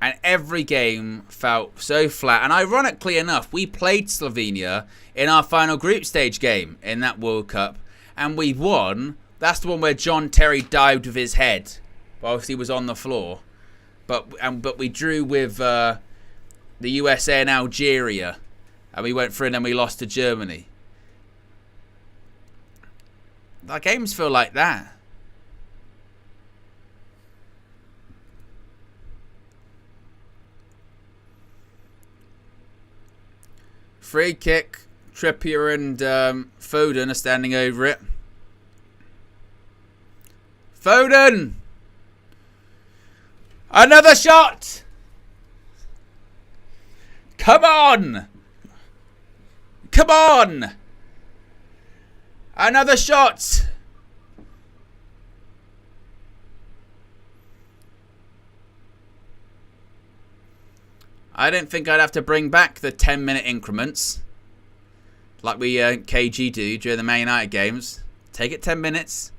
And every game felt so flat. And ironically enough, we played Slovenia in our final group stage game in that World Cup. And we won. That's the one where John Terry dived with his head whilst he was on the floor. But we drew with the USA and Algeria. And we went through and then we lost to Germany. Our games feel like that. Free kick. Trippier and Foden are standing over it. Foden! Another shot! Come on! Come on! Another shot! I didn't think I'd have to bring back the 10-minute increments like we KG do during the Man United games. Take it 10 minutes.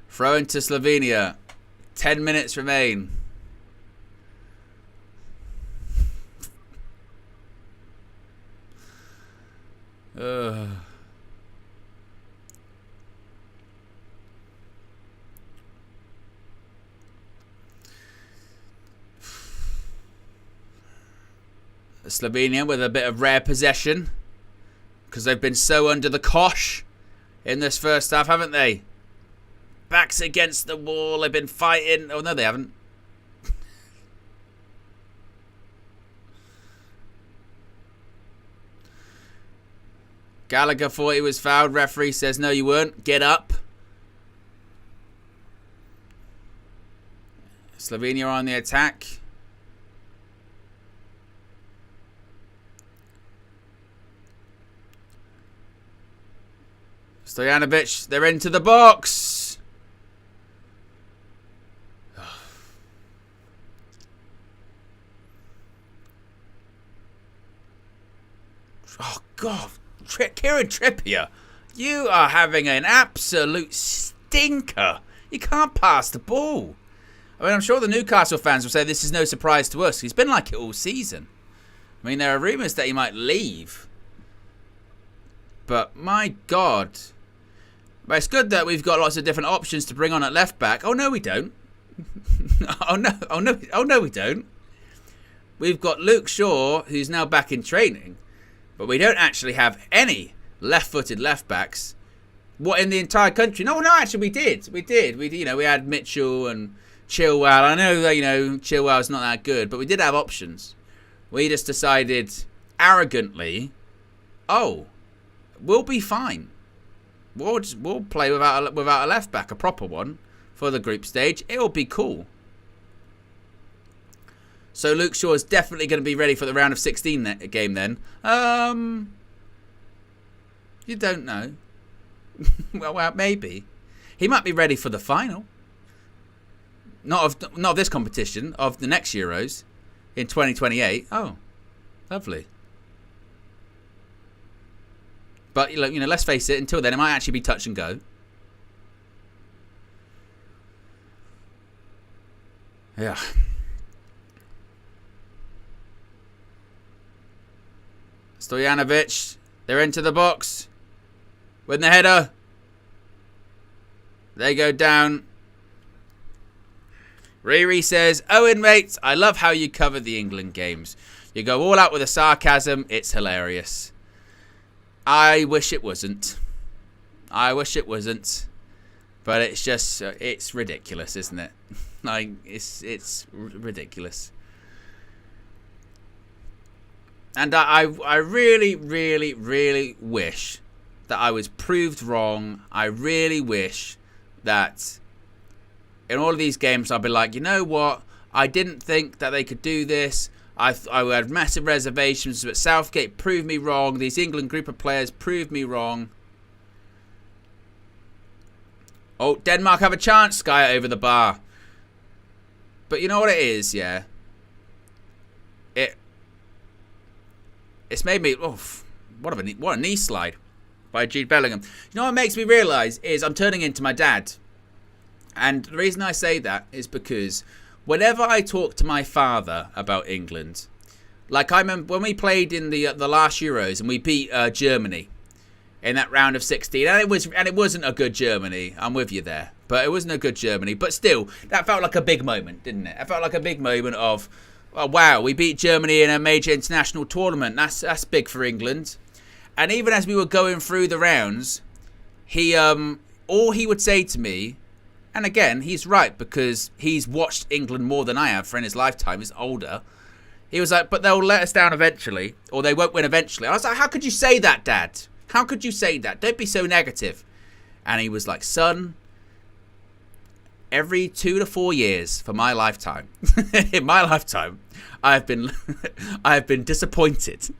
Throw into Slovenia. 10 minutes remain. Slovenia with a bit of rare possession because they've been so under the cosh in this first half, haven't they? Backs against the wall. They've been fighting. Oh, no, they haven't. Gallagher thought he was fouled. Referee says, no, you weren't. Get up. Slovenia on the attack. Stojanovic, they're into the box. Oh, God. Kieran Trippier, you are having an absolute stinker. You can't pass the ball. I mean, I'm sure the Newcastle fans will say this is no surprise to us. He's been like it all season. I mean, there are rumours that he might leave. But, my God. But it's good that we've got lots of different options to bring on at left back. Oh, no, we don't. Oh, no, we don't. We've got Luke Shaw, who's now back in training. But we don't actually have any left-footed left backs. What, in the entire country? No, actually we did. We had Mitchell and Chilwell. I know that, Chilwell's not that good, but we did have options. We just decided arrogantly, oh, we'll be fine. We'll play without a left back, a proper one, for the group stage. It'll be cool. So Luke Shaw is definitely going to be ready for the round of 16 game then. You don't know. well, maybe. He might be ready for the final. Not of this competition, of the next Euros in 2028. Oh, lovely. But let's face it, until then it might actually be touch and go. Yeah. Stojanovic, they're into the box. With the header. They go down. Riri says, Owen, mate, I love how you cover the England games. You go all out with the sarcasm. It's hilarious. I wish it wasn't. But it's just, it's ridiculous, isn't it? Like, it's ridiculous. And I really, really, really wish that I was proved wrong. I really wish that in all of these games I'd be like, you know what? I didn't think that they could do this. I had massive reservations, but Southgate proved me wrong. These England group of players proved me wrong. Oh, Denmark have a chance. Sky over the bar. But you know what it is, yeah? It's made me... Oh, what a knee slide by Jude Bellingham. You know what makes me realise is I'm turning into my dad. And the reason I say that is because whenever I talk to my father about England, like I remember when we played in the last Euros and we beat Germany in that round of 16, and it wasn't a good Germany. I'm with you there, but it wasn't a good Germany. But still, that felt like a big moment, didn't it? It felt like a big moment of, oh, wow, we beat Germany in a major international tournament. That's big for England. And even as we were going through the rounds, all he would say to me. And again, he's right because he's watched England more than I have for in his lifetime. He's older. He was like, but they'll let us down eventually, or they won't win eventually. I was like, how could you say that, Dad? How could you say that? Don't be so negative. And he was like, son, every 2 to 4 years for my lifetime, in my lifetime, I have been disappointed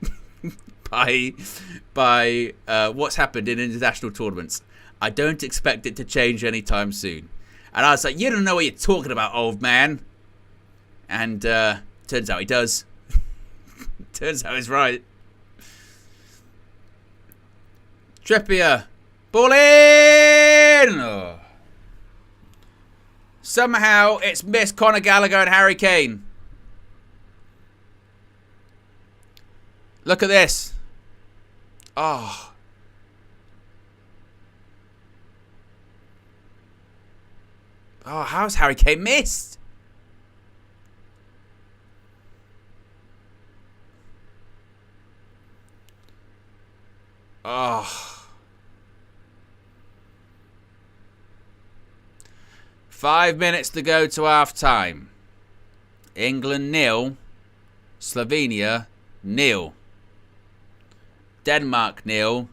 by what's happened in international tournaments. I don't expect it to change anytime soon. And I was like, you don't know what you're talking about, old man. And turns out he does. Turns out he's right. Trippier. Ball in! Oh. Somehow it's missed Conor Gallagher and Harry Kane. Look at this. Oh. Oh, how's Harry Kane missed? Oh. 5 minutes to go to half time. England 0. Slovenia 0. Denmark 0.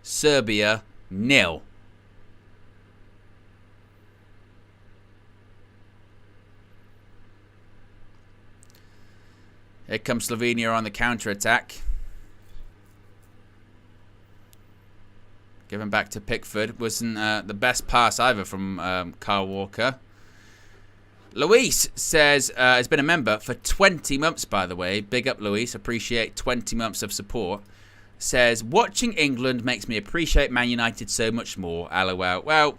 Serbia 0. Here comes Slovenia on the counter-attack. Given back to Pickford. Wasn't the best pass either from Kyle Walker. Luis says, has been a member for 20 months, by the way. Big up, Luis. Appreciate 20 months of support. Says, watching England makes me appreciate Man United so much more. LOL. Well,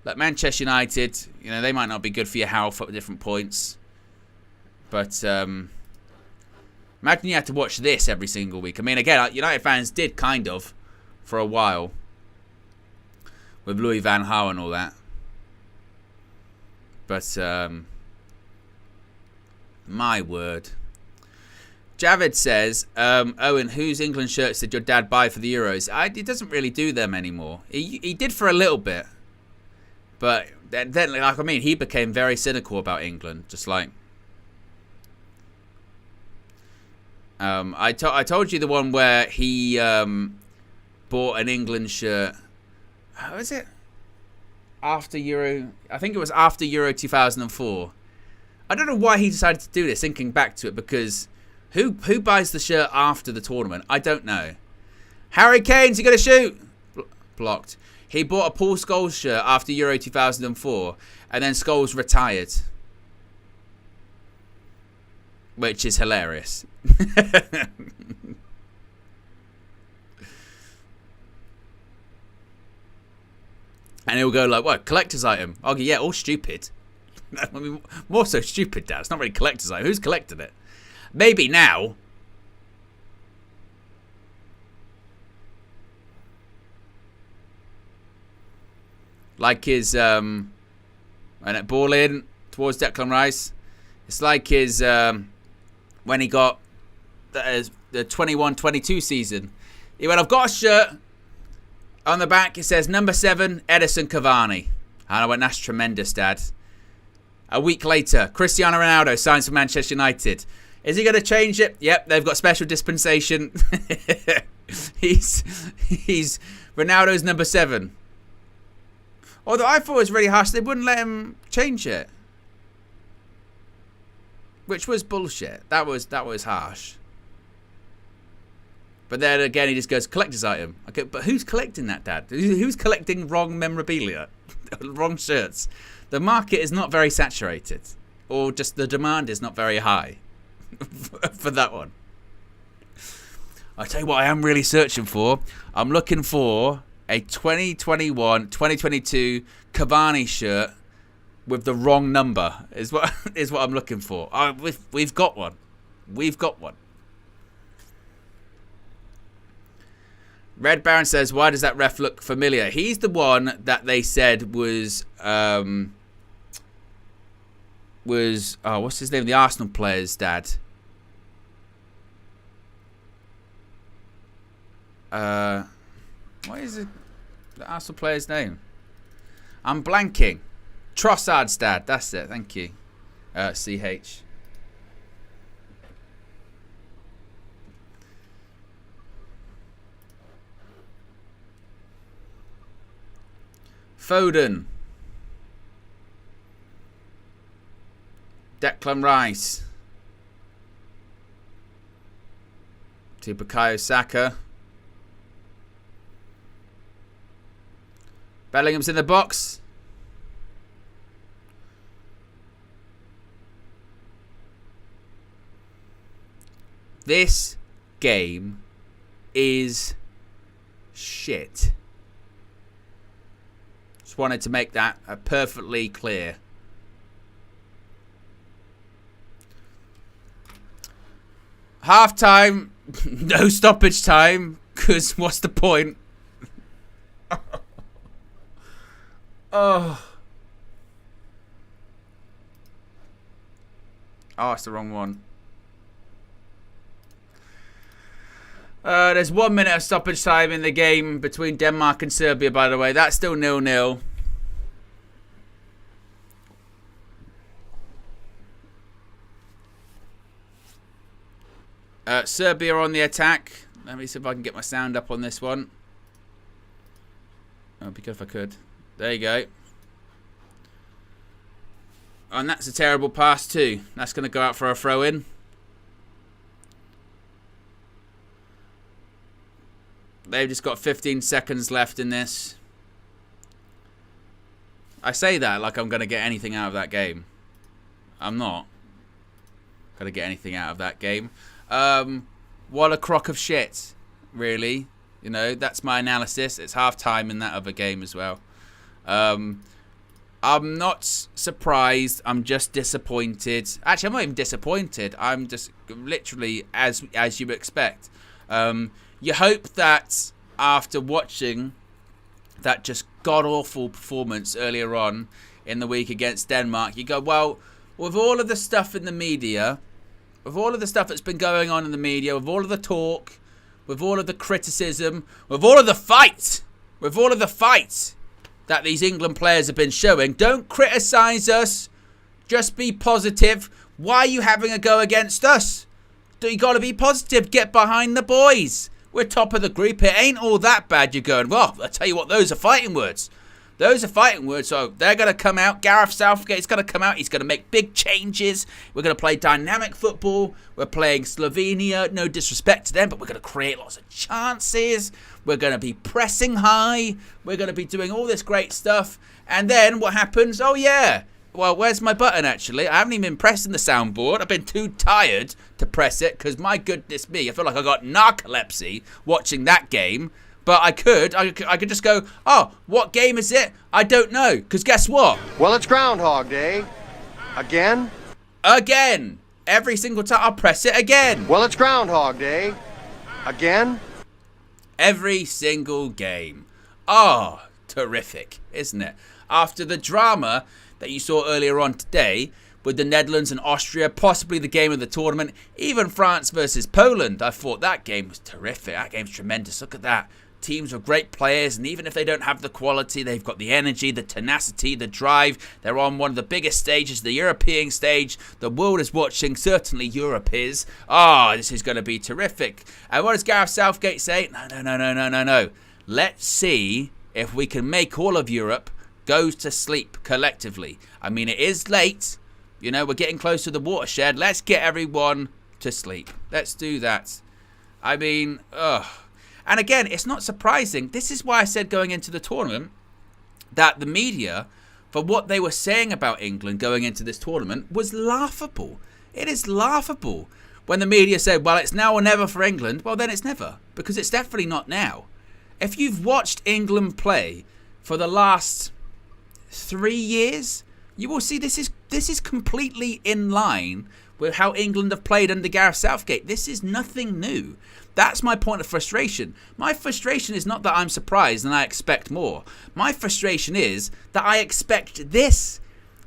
look, Manchester United, you know, they might not be good for your health at different points. But, imagine you had to watch this every single week. I mean, again, United fans did kind of for a while with Louis van Gaal and all that. But, my word. Javid says, Owen, whose England shirts did your dad buy for the Euros? He doesn't really do them anymore. He did for a little bit. But then, like, I mean, he became very cynical about England. Just like... I told you the one where he bought an England shirt. How was it? After Euro... I think it was after Euro 2004. I don't know why he decided to do this, thinking back to it, because who buys the shirt after the tournament? I don't know. Harry Kane's going to shoot! Blocked. He bought a Paul Scholes shirt after Euro 2004, and then Scholes retired. Which is hilarious. And he'll go like, what, collector's item? Oh, yeah, all stupid. I mean, more so stupid, Dad. It's not really collector's item. Who's collected it? Maybe now. Like his, and it ball in towards Declan Rice. It's like his, when he got the 21-22 season. He went, I've got a shirt. On the back, it says, number 7, Edison Cavani. And I went, that's tremendous, Dad. A week later, Cristiano Ronaldo signs for Manchester United. Is he going to change it? Yep, they've got special dispensation. He's Ronaldo's number 7. Although I thought it was really harsh, they wouldn't let him change it. which was bullshit. That was harsh. But then again, he just goes, collector's item. Okay, but who's collecting that, Dad? Who's collecting wrong memorabilia? Wrong shirts? The market is not very saturated. Or just the demand is not very high for that one. I tell you what I am really searching for. I'm looking for a 2021-2022 Cavani shirt with the wrong number. Is what I'm looking for. We've got one. We've got one. Red Baron says, why does that ref look familiar? He's the one that they said was what's his name? The Arsenal player's dad. What is the Arsenal player's name? I'm blanking. Trossard's dad. That's it. Thank you. CH. Foden. Declan Rice. To Bukayo Saka. Bellingham's in the box. This game is shit. Just wanted to make that perfectly clear. Half time, no stoppage time, because what's the point? Oh, it's the wrong one. There's 1 minute of stoppage time in the game between Denmark and Serbia, by the way. That's still 0-0. Serbia on the attack. Let me see if I can get my sound up on this one. Oh, it'd be good if I could. There you go. And that's a terrible pass too. That's going to go out for a throw-in. They've just got 15 seconds left in this. I say that like I'm going to get anything out of that game. I'm not going to get anything out of that game. What a crock of shit, really. You know, that's my analysis. It's half-time in that other game as well. I'm not surprised. I'm just disappointed. Actually, I'm not even disappointed. I'm just literally as you expect. You hope that after watching that just god-awful performance earlier on in the week against Denmark, you go, well, with all of the stuff in the media, with all of the stuff that's been going on in the media, with all of the talk, with all of the criticism, with all of the fight that these England players have been showing, don't criticise us. Just be positive. Why are you having a go against us? You got to be positive. Get behind the boys. We're top of the group. It ain't all that bad. You're going, well, I tell you what, those are fighting words. Those are fighting words, so they're going to come out. Gareth Southgate's going to come out. He's going to make big changes. We're going to play dynamic football. We're playing Slovenia. No disrespect to them, but we're going to create lots of chances. We're going to be pressing high. We're going to be doing all this great stuff. And then what happens? Oh, yeah. Well, where's my button, actually? I haven't even been pressing the soundboard. I've been too tired to press it because, my goodness me, I feel like I got narcolepsy watching that game. But I could just go, oh, what game is it? I don't know. Because guess what? Well, it's Groundhog Day. Again? Again. Every single time I'll press it again. Well, it's Groundhog Day. Again? Every single game. Oh, terrific, isn't it? After the drama that you saw earlier on today with the Netherlands and Austria, possibly the game of the tournament, even France versus Poland, I thought that game was terrific. That game's tremendous. Look at that. Teams with great players, and even if they don't have the quality, they've got the energy, the tenacity, the drive. They're on one of the biggest stages, the European stage. The world is watching. Certainly Europe is. This is going to be terrific. And what does Gareth Southgate say? No. Let's see if we can make all of Europe go to sleep collectively. I mean, it is late. You know, we're getting close to the watershed. Let's get everyone to sleep. Let's do that. I mean, ugh. And again, it's not surprising. This is why I said going into the tournament that the media, for what they were saying about England going into this tournament, was laughable. It is laughable. When the media said, well, it's now or never for England, well, then it's never. Because it's definitely not now. If you've watched England play for the last 3 years, you will see this is completely in line with how England have played under Gareth Southgate. This is nothing new. That's my point of frustration. My frustration is not that I'm surprised and I expect more. My frustration is that I expect this.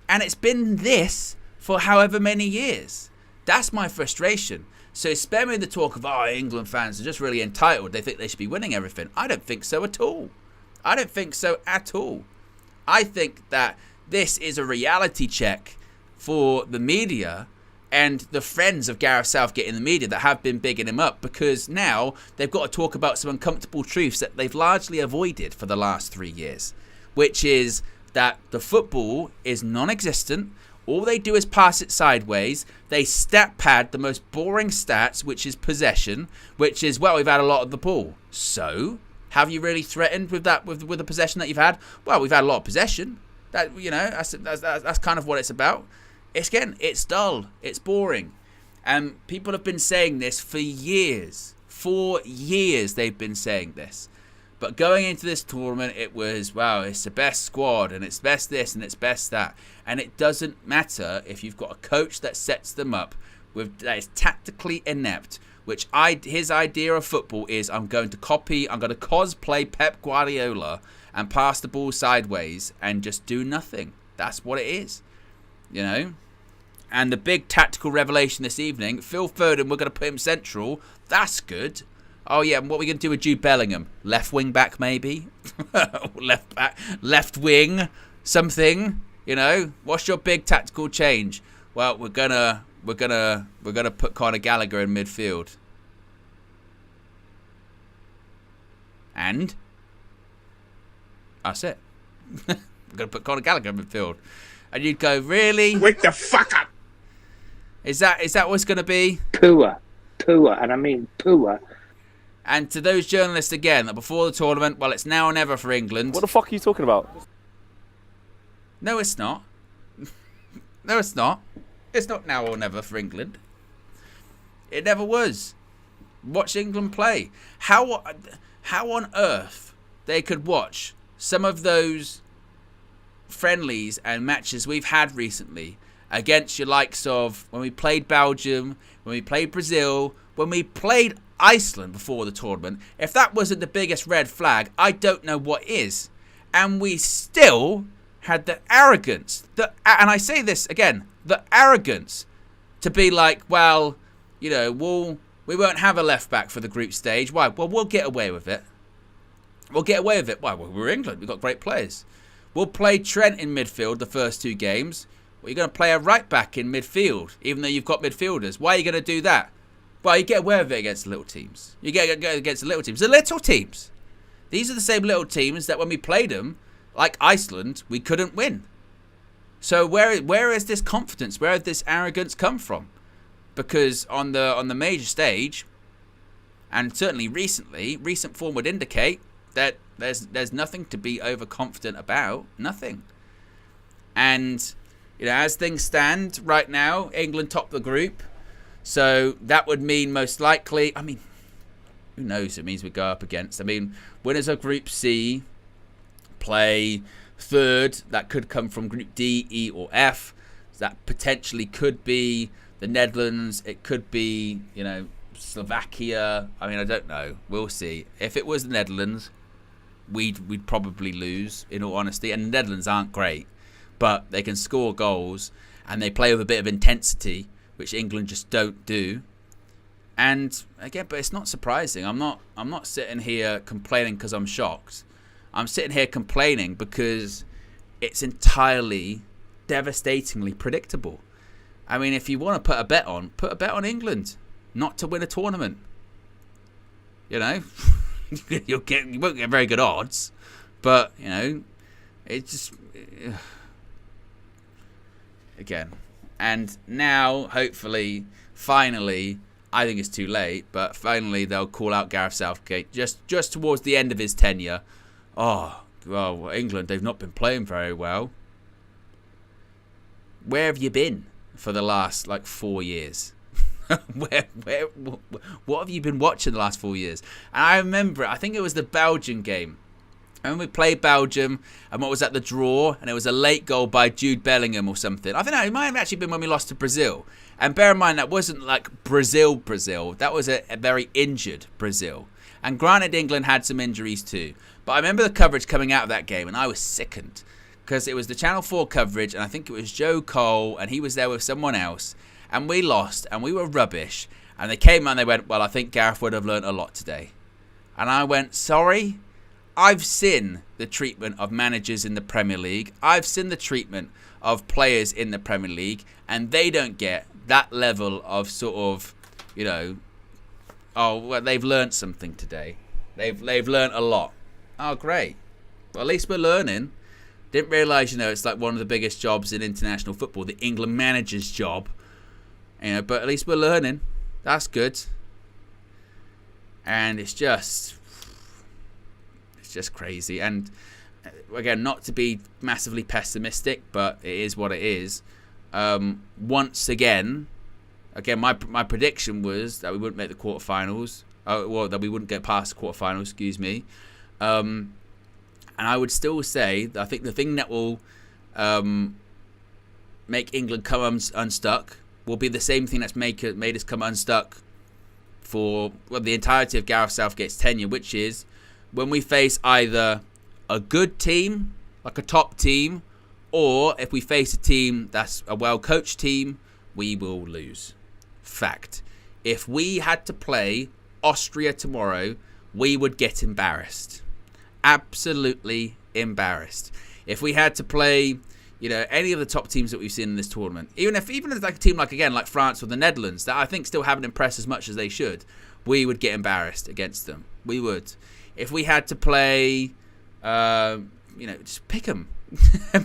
And it's been this for however many years. That's my frustration. So spare me the talk of, England fans are just really entitled. They think they should be winning everything. I don't think so at all. I don't think so at all. I think that this is a reality check for the media and the friends of Gareth Southgate in the media that have been bigging him up, because now they've got to talk about some uncomfortable truths that they've largely avoided for the last 3 years, which is that the football is non-existent. All they do is pass it sideways. They stat pad the most boring stats, which is possession, which is, well, we've had a lot of the ball. So, have you really threatened with that, with the possession that you've had? Well, we've had a lot of possession. That, you know, that's kind of what it's about. It's dull. It's boring. And people have been saying this for years. For years they've been saying this. But going into this tournament, it was, wow, it's the best squad, and it's best this, and it's best that. And it doesn't matter if you've got a coach that sets them up with that is tactically inept, which his idea of football is, I'm going to cosplay Pep Guardiola and pass the ball sideways and just do nothing. That's what it is, you know. And the big tactical revelation this evening, Phil Foden, we're going to put him central. That's good. Oh yeah, and what are we going to do with Jude Bellingham? Left wing back maybe? Left back, left wing, something, you know? What's your big tactical change? Well, we're gonna put Conor Gallagher in midfield. And that's it. We're gonna put Conor Gallagher in midfield. And you'd go, really? Wake the fuck up. Is that what it's gonna be? Poor, and I mean poor. And to those journalists again, that before the tournament, well, it's now or never for England. What the fuck are you talking about? No, it's not. No, it's not. It's not now or never for England. It never was. Watch England play. How on earth they could watch some of those friendlies and matches we've had recently against your likes of when we played Belgium, when we played Brazil, when we played Iceland before the tournament. If that wasn't the biggest red flag, I don't know what is. And we still had the arrogance, and I say this again, the arrogance to be like, well, you know, we won't have a left back for the group stage. Why? Well, we'll get away with it. We'll get away with it. Why? Well, we're England. We've got great players. We'll play Trent in midfield the first 2 games. Well, you're going to play a right back in midfield, even though you've got midfielders. Why are you going to do that? Well, you get away with it against the little teams. You get against the little teams. The little teams. These are the same little teams that when we played them, like Iceland, we couldn't win. So where is this confidence? Where did this arrogance come from? Because on the major stage, and certainly recent form would indicate that there's nothing to be overconfident about. Nothing. And you know, as things stand right now, England top the group. So that would mean most likely, I mean, who knows? It means we go up against. I mean, winners of Group C play third. That could come from Group D, E, or F. That potentially could be the Netherlands. It could be, you know, Slovakia. I mean, I don't know. We'll see. If it was the Netherlands, we'd probably lose, in all honesty. And the Netherlands aren't great, but they can score goals and they play with a bit of intensity, which England just don't do. And again, but it's not surprising. I'm not sitting here complaining because I'm shocked. I'm sitting here complaining because it's entirely devastatingly predictable. I mean, if you want to put a bet on England not to win a tournament. You know, you won't get very good odds, but you know, it just again, And now, hopefully, finally, I think it's too late, but finally they'll call out Gareth Southgate just towards the end of his tenure. Oh, well, England, they've not been playing very well. Where have you been for the last, 4 years? What have you been watching the last 4 years? And I remember, I think it was the Belgian game. And when we played Belgium, and what was at the draw, and it was a late goal by Jude Bellingham or something. I think it might have actually been when we lost to Brazil. And bear in mind, that wasn't like Brazil. That was a very injured Brazil. And granted, England had some injuries too. But I remember the coverage coming out of that game, and I was sickened. Because it was the Channel 4 coverage, and I think it was Joe Cole, and he was there with someone else. And we lost, and we were rubbish. And they came out and they went, well, I think Gareth would have learnt a lot today. And I went, sorry? I've seen the treatment of managers in the Premier League. I've seen the treatment of players in the Premier League. And they don't get that level of sort of, oh, well, they've learnt something today. They've learnt a lot. Oh, great. Well, at least we're learning. Didn't realise, it's like one of the biggest jobs in international football, the England manager's job. But at least we're learning. That's good. And it's just crazy. And again, not to be massively pessimistic, but it is what it is. Once again, my prediction was that we wouldn't make the quarterfinals. That we wouldn't get past the quarterfinals. Excuse me. And I would still say that I think the thing that will make England come unstuck will be the same thing that's made us come unstuck for the entirety of Gareth Southgate's tenure, which is when we face either a good team, like a top team, or if we face a team that's a well-coached team, we will lose. Fact. If we had to play Austria tomorrow, we would get embarrassed. Absolutely embarrassed. If we had to play, any of the top teams that we've seen in this tournament, even if like a team like France or the Netherlands, that I think still haven't impressed as much as they should, we would get embarrassed against them. We would. If we had to play, just pick them.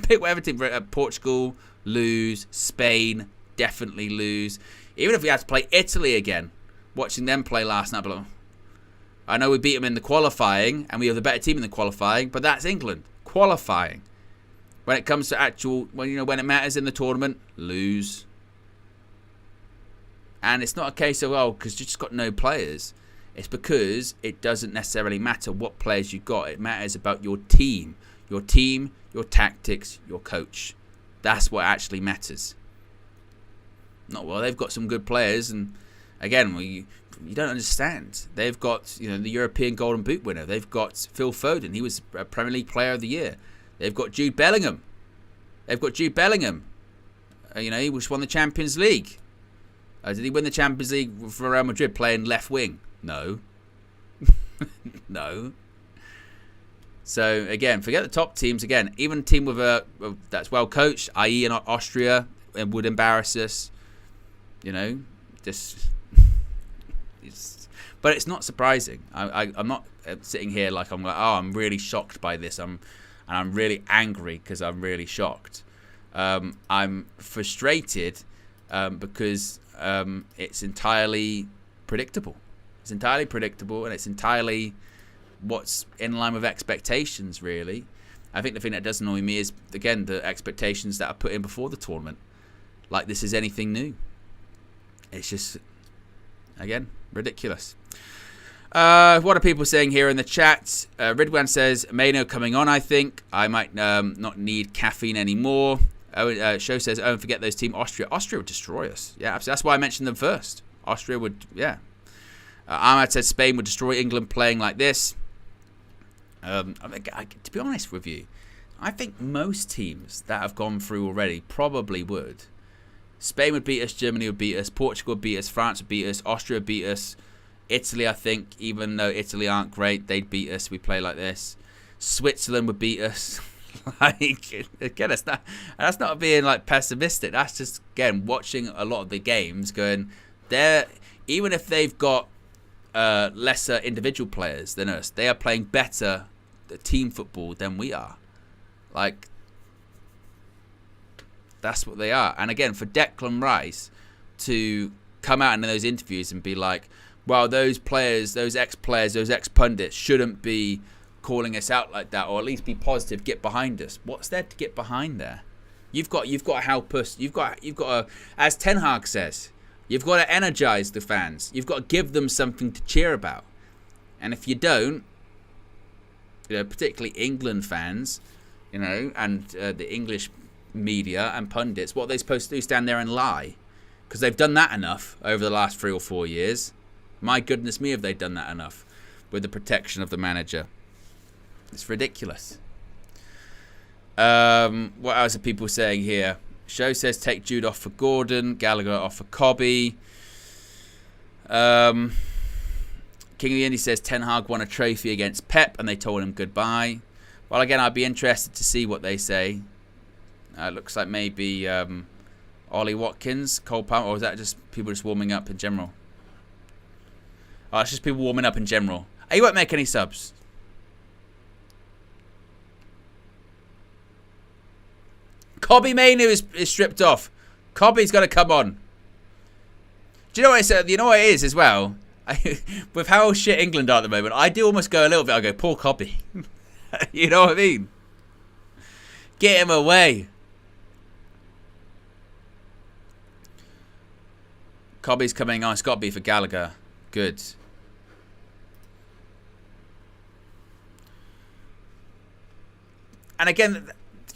Pick whatever team. Portugal, lose. Spain, definitely lose. Even if we had to play Italy again, watching them play last night, I know we beat them in the qualifying, and we have the better team in the qualifying, but that's England. Qualifying. When it comes to actual, when it matters in the tournament, lose. And it's not a case of, because you just got no players. It's because it doesn't necessarily matter what players you've got. It matters about your team. Your team, your tactics, your coach. That's what actually matters. Not, they've got some good players, and again, you don't understand. They've got, the European Golden Boot winner. They've got Phil Foden. He was a Premier League Player of the Year. They've got Jude Bellingham. He just won the Champions League. Did he win the Champions League for Real Madrid playing left wing? No. No. So, again, forget the top teams. Again, even a team that's well coached, i.e. in Austria, would embarrass us. But it's not surprising. I'm not sitting here like I'm really shocked by this. I'm really angry because I'm really shocked. I'm frustrated because it's entirely predictable. It's entirely predictable, and it's entirely what's in line with expectations, really. I think the thing that does annoy me is, again, the expectations that are put in before the tournament. Like this is anything new. It's just, again, ridiculous. What are people saying here in the chat? Ridwan says, Maino coming on, I think. I might not need caffeine anymore. Show says, forget those team Austria. Austria would destroy us. Yeah, that's why I mentioned them first. Austria would, yeah. Ahmad says Spain would destroy England playing like this. To be honest with you, I think most teams that have gone through already probably would. Spain would beat us, Germany would beat us, Portugal would beat us, France would beat us, Austria would beat us. Italy, I think, even though Italy aren't great, they'd beat us. We play like this. Switzerland would beat us. Again, that's not being pessimistic. That's just, again, watching a lot of the games going, even if they've got lesser individual players than us, they are playing better team football than we are. That's what they are. And again, for Declan Rice to come out in those interviews and be like, well, those players, those ex-players, those ex-pundits shouldn't be calling us out like that, or at least be positive, get behind us. What's there to get behind there? You've got to help us. You've got to, as Ten Hag says, you've got to energize the fans. You've got to give them something to cheer about. And if you don't, particularly England fans, and the English media and pundits, what are they supposed to do? Stand there and lie? Because they've done that enough over the last 3 or 4 years. My goodness me, have they done that enough with the protection of the manager? It's ridiculous. What else are people saying here? Show says take Jude off for Gordon, Gallagher off for Cobby. King of the Indy says Ten Hag won a trophy against Pep and they told him goodbye. Well, again, I'd be interested to see what they say. Looks like maybe Ollie Watkins, Cole Palmer, or is that just people just warming up in general? Oh, it's just people warming up in general. He won't make any subs. Cobby Mainu is stripped off. Cobby's got to come on. Do you know what I said? You know what it is as well? With how shit England are at the moment, I do almost go a little bit. I go, poor Cobby. You know what I mean? Get him away. Cobby's coming on. It's got to be for Gallagher. Good. And again, do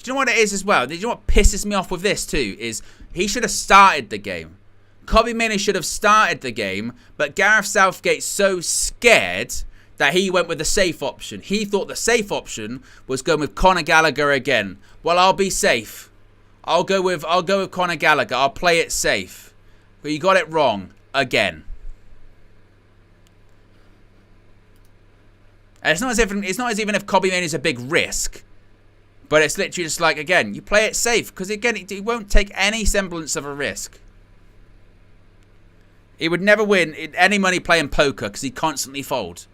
you know what it is as well? Do you know what pisses me off with this too? Is he should have started the game. Cobby Mainoo should have started the game, but Gareth Southgate's so scared that he went with the safe option. He thought the safe option was going with Conor Gallagher again. Well, I'll be safe. I'll go with Conor Gallagher. I'll play it safe. But you got it wrong again. And it's not as if Cobby Mainoo's a big risk. But it's literally just like, again, you play it safe. Because, again, he won't take any semblance of a risk. He would never win any money playing poker because he'd constantly fold.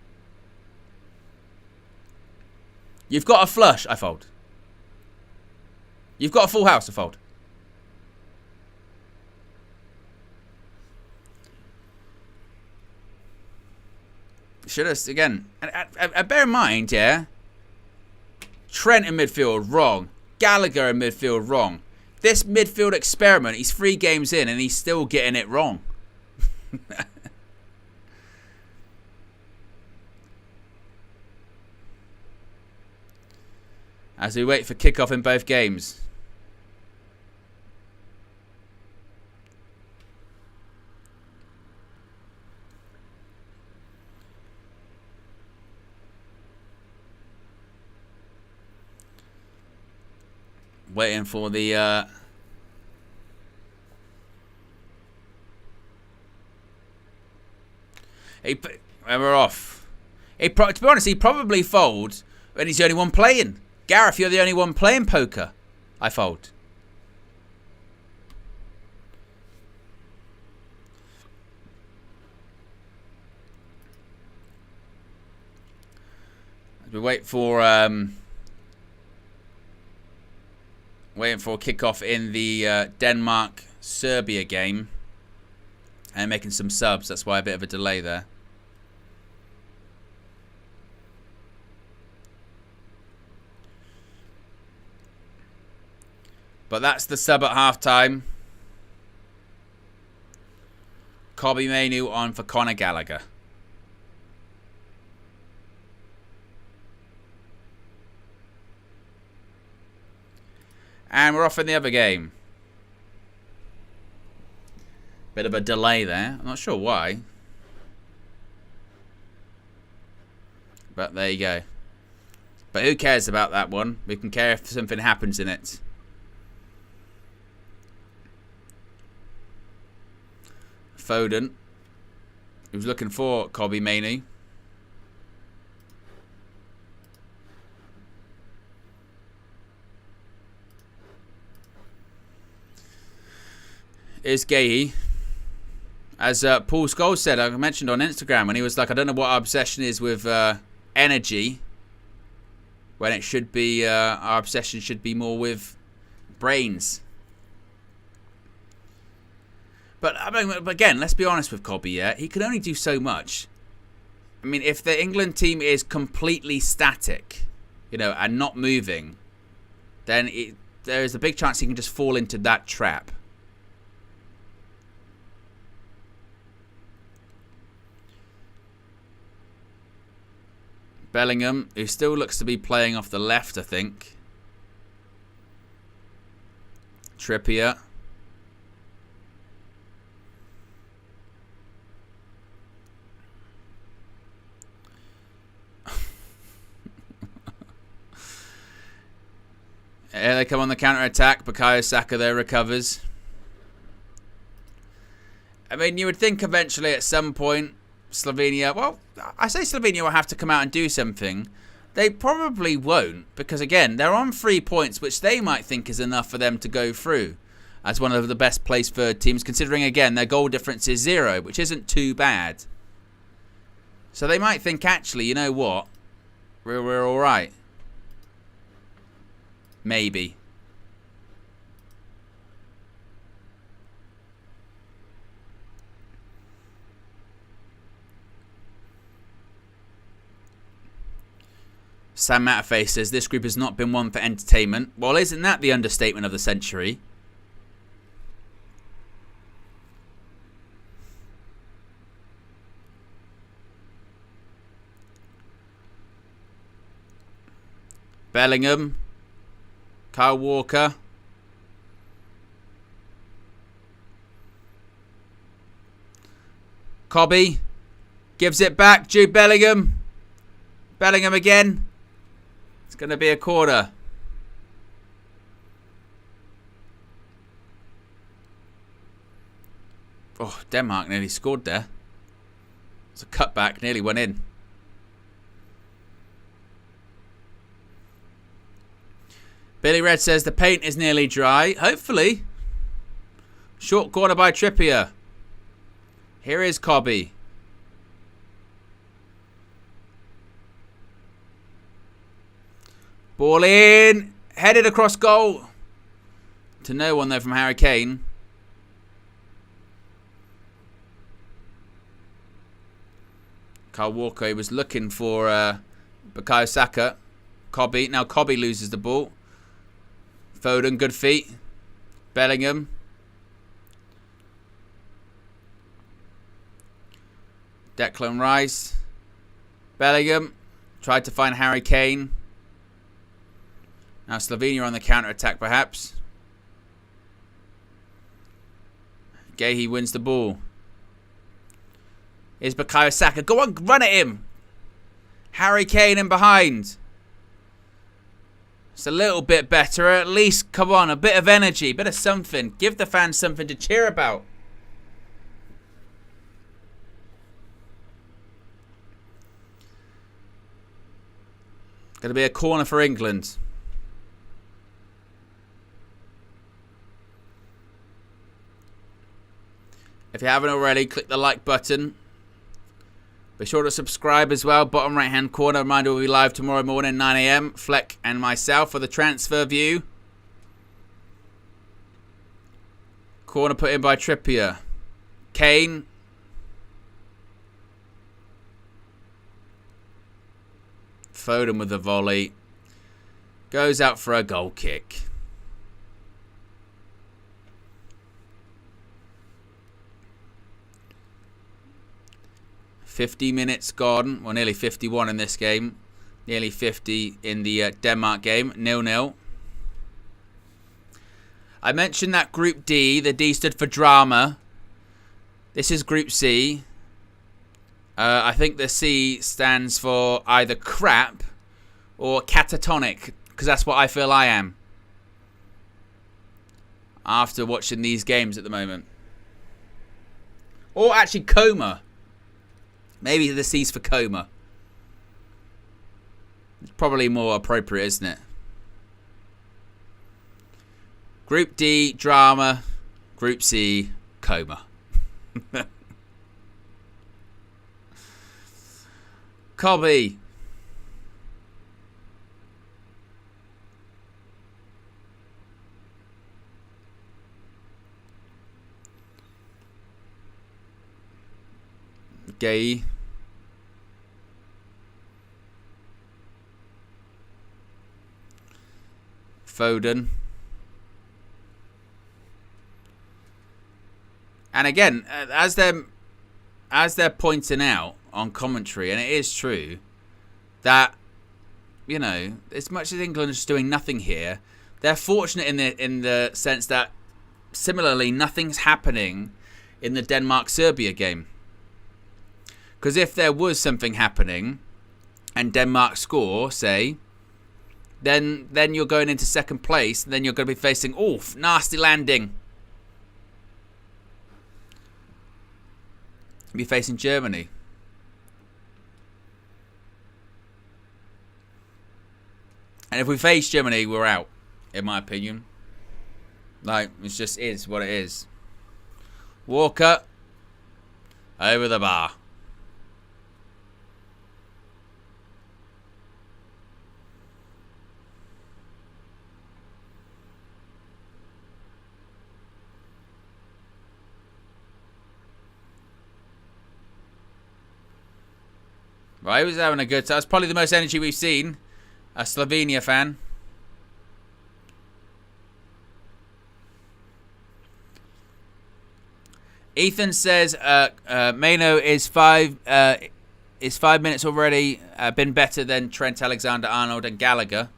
You've got a flush, I fold. You've got a full house, I fold. Should have, again, and bear in mind, yeah, Trent in midfield, wrong. Gallagher in midfield, wrong. This midfield experiment, he's 3 games in and he's still getting it wrong. As we wait for kickoff in both games. Waiting for the and we're off. To be honest, he probably folds when he's the only one playing. Gareth, you're the only one playing poker. I fold. We wait for kickoff in the Denmark-Serbia game. And making some subs. That's why a bit of a delay there. But that's the sub at halftime. Cobby Mainoo on for Conor Gallagher. And we're off in the other game. Bit of a delay there. I'm not sure why. But there you go. But who cares about that one? We can care if something happens in it. Foden, who's looking for Cobby Mainoo. Is Gahey. As Paul Scholes said, I mentioned on Instagram, when he was like, I don't know what our obsession is with energy, when it should be, our obsession should be more with brains. But I mean, again, let's be honest with Cobby, yeah? He can only do so much. I mean, if the England team is completely static, you know, and not moving, then there is a big chance he can just fall into that trap. Bellingham, who still looks to be playing off the left, I think. Trippier. Here they come on the counter-attack. Bukayo Saka there recovers. I mean, you would think eventually at some point Slovenia... Well, I say Slovenia will have to come out and do something. They probably won't because, again, they're on 3 points, which they might think is enough for them to go through as one of the best placed third teams, considering, again, their goal difference is 0, which isn't too bad. So they might think, actually, you know what? We're all right. Maybe. Sam Matterface says this group has not been one for entertainment. Well, isn't that the understatement of the century? Bellingham. Kyle Walker. Cobby. Gives it back. Jude Bellingham. Bellingham again. It's going to be a corner. Oh, Denmark nearly scored there. It's a cutback. Nearly went in. Billy Red says the paint is nearly dry. Hopefully. Short corner by Trippier. Here is Cobby. Ball in. Headed across goal. To no one though from Harry Kane. Kyle Walker, he was looking for Bukayo Saka. Cobby. Now Cobby loses the ball. Foden, good feet. Bellingham. Declan Rice. Bellingham. Tried to find Harry Kane. Now Slovenia on the counter-attack perhaps. Gahey wins the ball. Here's Bukayo Saka. Go on, run at him. Harry Kane in behind. It's a little bit better. At least, come on, a bit of energy, a bit of something. Give the fans something to cheer about. Going to be a corner for England. If you haven't already, click the like button. Be sure to subscribe as well. Bottom right hand corner. Reminder, we'll be live tomorrow morning, 9 AM. Fleck and myself for the transfer view. Corner put in by Trippier. Kane. Foden with the volley. Goes out for a goal kick. $50 minutes gone. Well, nearly 51 in this game. Nearly 50 in the Denmark game. 0-0. I mentioned that Group D. The D stood for drama. This is Group C. I think the C stands for either crap or catatonic. Because that's what I feel I am. After watching these games at the moment. Or actually coma. Maybe the C's for coma. It's probably more appropriate, isn't it? Group D, drama. Group C, coma. Cobby. Gay. Foden. And again, as they're pointing out on commentary, and it is true, that, you know, as much as England is doing nothing here, they're fortunate in the sense that similarly nothing's happening in the Denmark-Serbia game. Because if there was something happening and Denmark score, say, then you're going into second place, and then you're going to be facing, oof, nasty landing. Be facing Germany. And if we face Germany, we're out, in my opinion. Like, it just is what it is. Walker. Over the bar. Right, he was having a good time. That's probably the most energy we've seen. A Slovenia fan. Ethan says Mano is 5 minutes already. Been better than Trent Alexander-Arnold and Gallagher.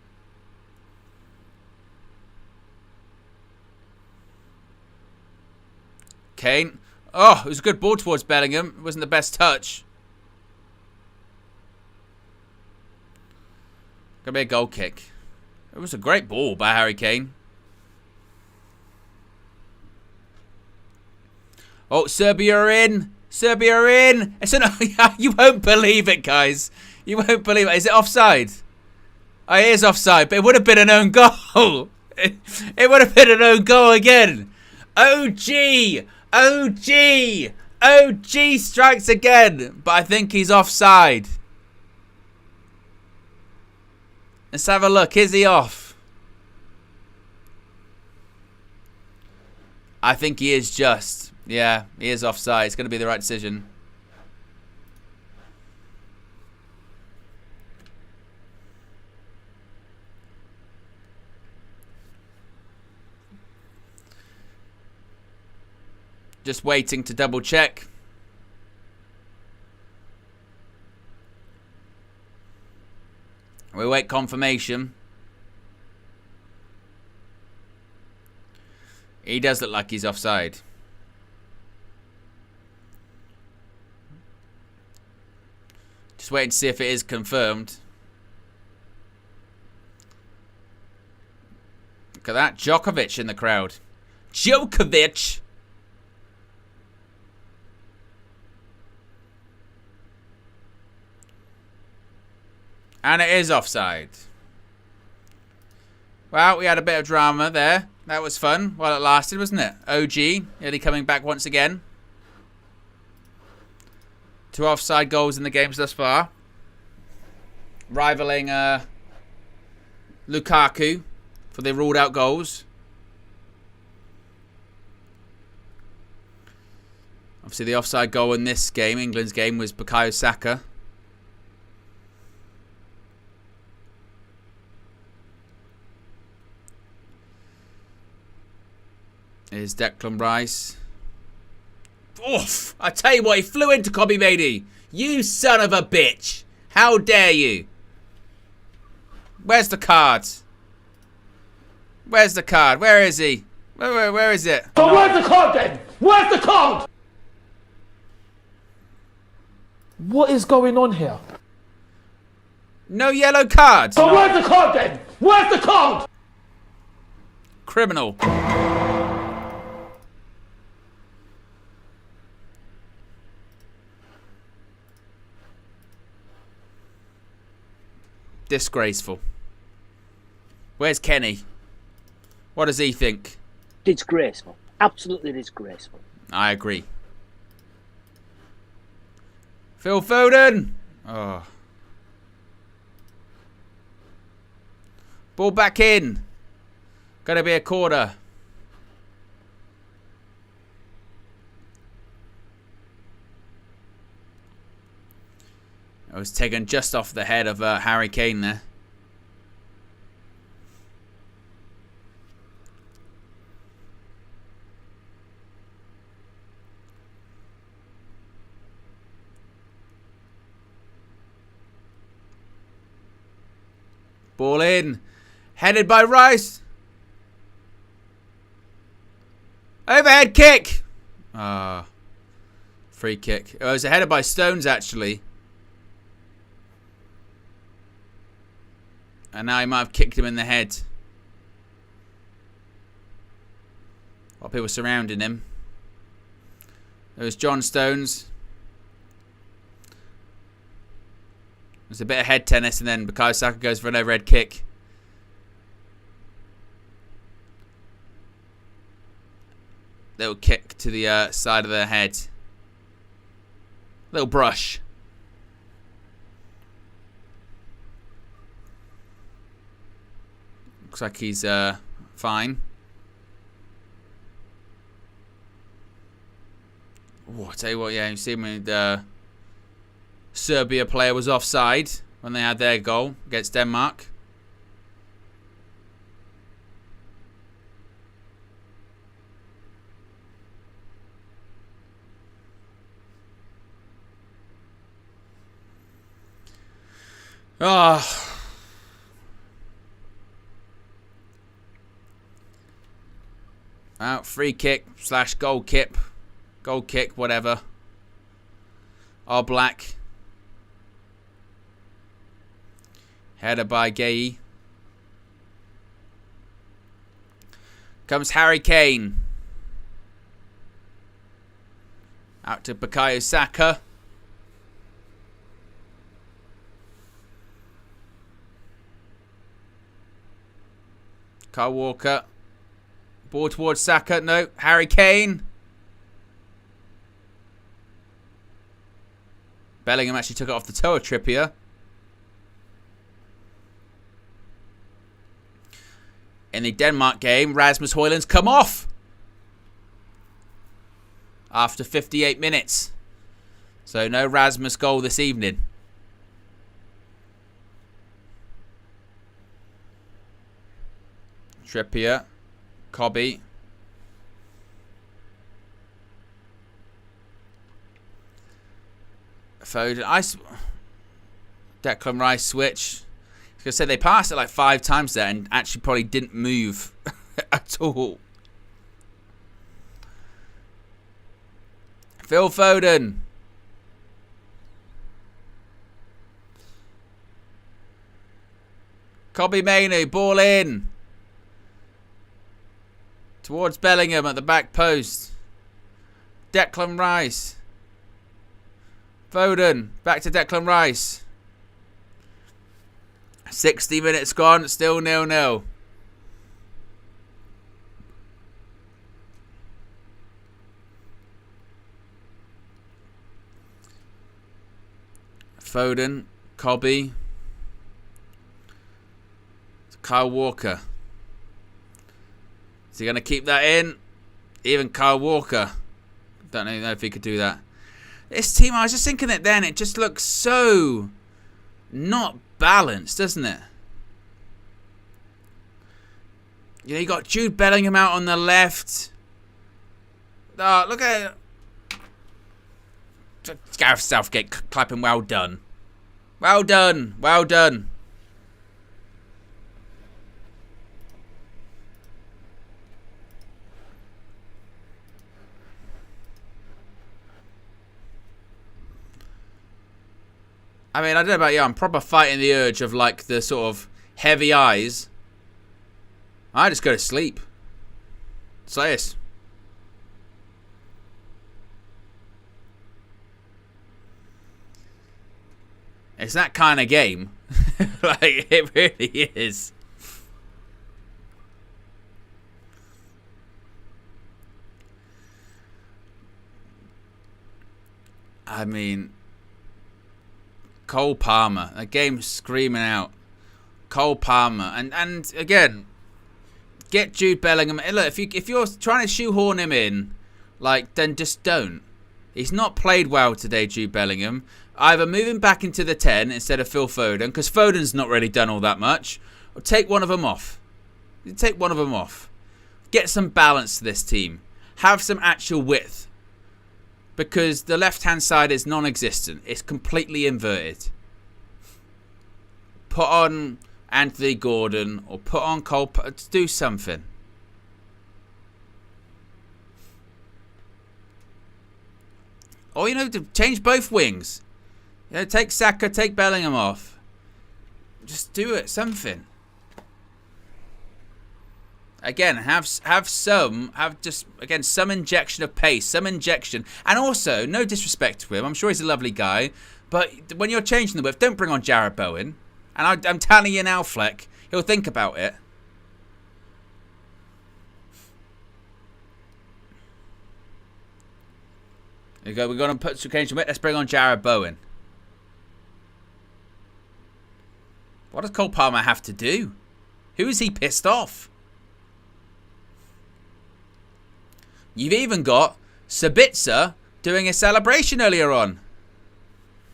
Kane. Oh, it was a good ball towards Bellingham. It wasn't the best touch. Gonna be a goal kick. It was a great ball by Harry Kane. Oh, Serbia are in. Serbia are in. It's an, you won't believe it, guys. You won't believe it. Is it offside? Oh, it is offside, but it would have been an own goal. It would have been an own goal again. OG. OG. OG strikes again. But I think he's offside. Let's have a look. Is he off? I think he is just. Yeah, he is offside. It's going to be the right decision. Just waiting to double check. We wait confirmation. He does look like he's offside. Just waiting to see if it is confirmed. Look at that. Djokovic in the crowd. Djokovic! And it is offside. Well, we had a bit of drama there. That was fun while it lasted, wasn't it? OG nearly coming back once again. 2 offside goals in the games thus far. Rivaling Lukaku for the ruled out goals. Obviously the offside goal in this game, England's game, was Bukayo Saka. Is Declan Rice. Oof! I tell you what, he flew into Kobe Mady. You son of a bitch. How dare you? Where's the card? Where's the card? Where is he? Where is it? So where's the card then? Where's the card? What is going on here? No yellow card. So where's the card then? Where's the card? Criminal. Disgraceful. Where's Kenny? What does he think? Disgraceful. Absolutely disgraceful. I agree. Phil Foden. Oh. Ball back in. Gonna be a corner. I was taken just off the head of Harry Kane there. Ball in. Headed by Rice. Overhead kick. Free kick. It was headed by Stones, actually. And now he might have kicked him in the head. While people surrounding him. There was John Stones. There's a bit of head tennis, and then Bukayo Saka goes for an overhead kick. Little kick to the side of the head. Little brush. Looks like he's fine. Oh, I tell you what, yeah, you see when the Serbia player was offside when they had their goal against Denmark. Out, free kick / goal kick. Goal kick, whatever. All black. Header by Gay. Comes Harry Kane. Out to Bukayo Saka. Kyle Walker. Ball towards Saka. No. Harry Kane. Bellingham actually took it off the toe of Trippier. In the Denmark game, Rasmus Højlund's come off after 58 minutes. So no Rasmus goal this evening. Trippier. Cobby. Foden. Declan Rice switch. I was going to say they passed it like 5 times there and actually probably didn't move at all. Phil Foden. Kobbie Mainoo, ball in. Towards Bellingham at the back post. Declan Rice. Foden, back to Declan Rice. 60 minutes gone, still 0-0. Foden, Cobby. Kyle Walker. Is he going to keep that in? Even Kyle Walker. Don't know if he could do that. This team, I was just thinking it then, it just looks so not balanced, doesn't it? You know, you got Jude Bellingham out on the left. Oh, look at it. Gareth Southgate clapping, well done. Well done. Well done. I mean, I don't know about you, I'm proper fighting the urge of like the sort of heavy eyes. I just go to sleep. Say this. It's that kind of game. Like, it really is. I mean, Cole Palmer, that game's screaming out. Cole Palmer, and again, get Jude Bellingham. Look, if you're trying to shoehorn him in, like, then just don't. He's not played well today, Jude Bellingham. Either move him back into the 10 instead of Phil Foden, because Foden's not really done all that much, or take one of them off. Take one of them off. Get some balance to this team. Have some actual width. Because the left-hand side is non-existent. It's completely inverted. Put on Anthony Gordon or put on Cole. Do something. Or, to change both wings. Take Saka, take Bellingham off. Just do it. Something. Again, have some injection of pace, some injection. And also, no disrespect to him. I'm sure he's a lovely guy. But when you're changing the width, don't bring on Jarrod Bowen. And I'm telling you now, Fleck, he'll think about it. There you go. We're going to put some change in width. Let's bring on Jarrod Bowen. What does Cole Palmer have to do? Who is he pissed off? You've even got Sabitzer doing a celebration earlier on.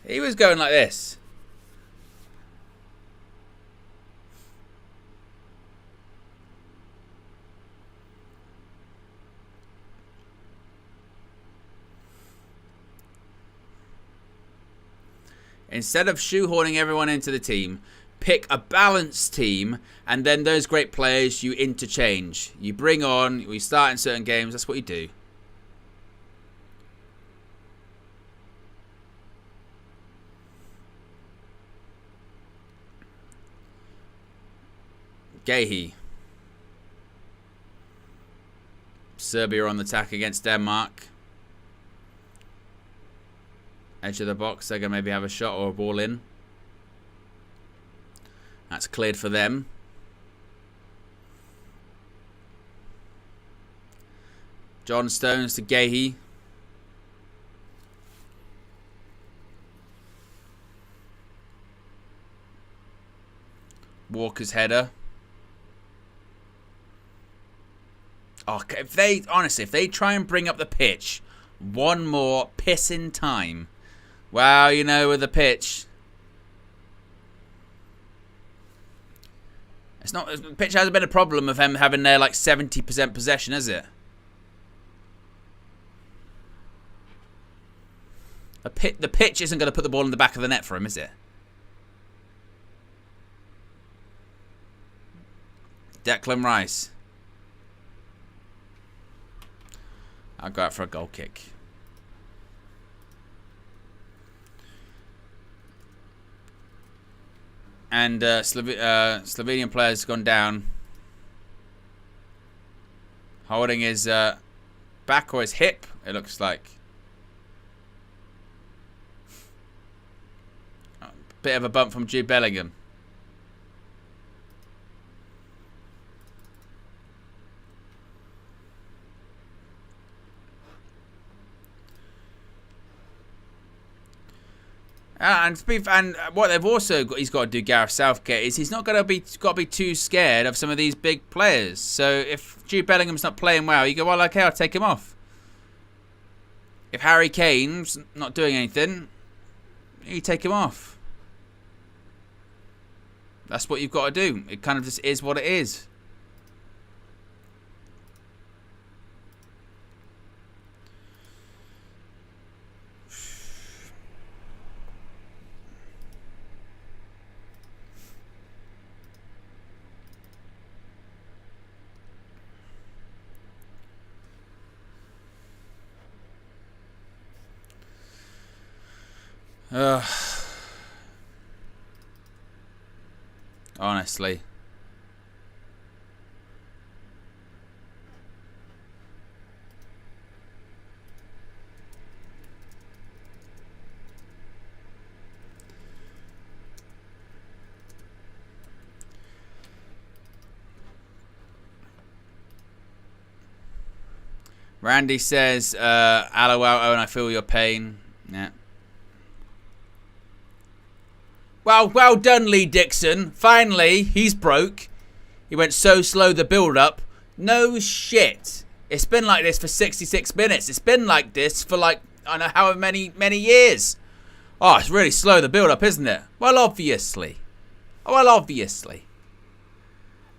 He was going like this. Instead of shoehorning everyone into the team, pick a balanced team, and then those great players you interchange. You bring on, we start in certain games, that's what you do. Gehi. Serbia on the attack against Denmark. Edge of the box, they're going to maybe have a shot or a ball in. That's cleared for them. John Stones to Gehi. Walker's header. Oh, if they try and bring up the pitch one more pissing time. Wow, with the pitch. The pitch hasn't been a problem of them having their 70% possession, has it? The pitch isn't going to put the ball in the back of the net for him, is it? Declan Rice. I'll go out for a goal kick. And Slovenian player's gone down. Holding his back or his hip, it looks like. Bit of a bump from Jude Bellingham. And what they've also got, he's got to do, Gareth Southgate, is he's not got to be too scared of some of these big players. So if Jude Bellingham's not playing well, you go, well, okay, I'll take him off. If Harry Kane's not doing anything, you take him off. That's what you've got to do. It kind of just is what it is. Honestly. Randy says, LOL, Owen, I feel your pain. Yeah. Well done, Lee Dixon. Finally, he's broke. He went so slow, the build-up. No shit. It's been like this for 66 minutes. It's been like this for I don't know how many years. Oh, it's really slow, the build-up, isn't it? Well, obviously. Well, obviously.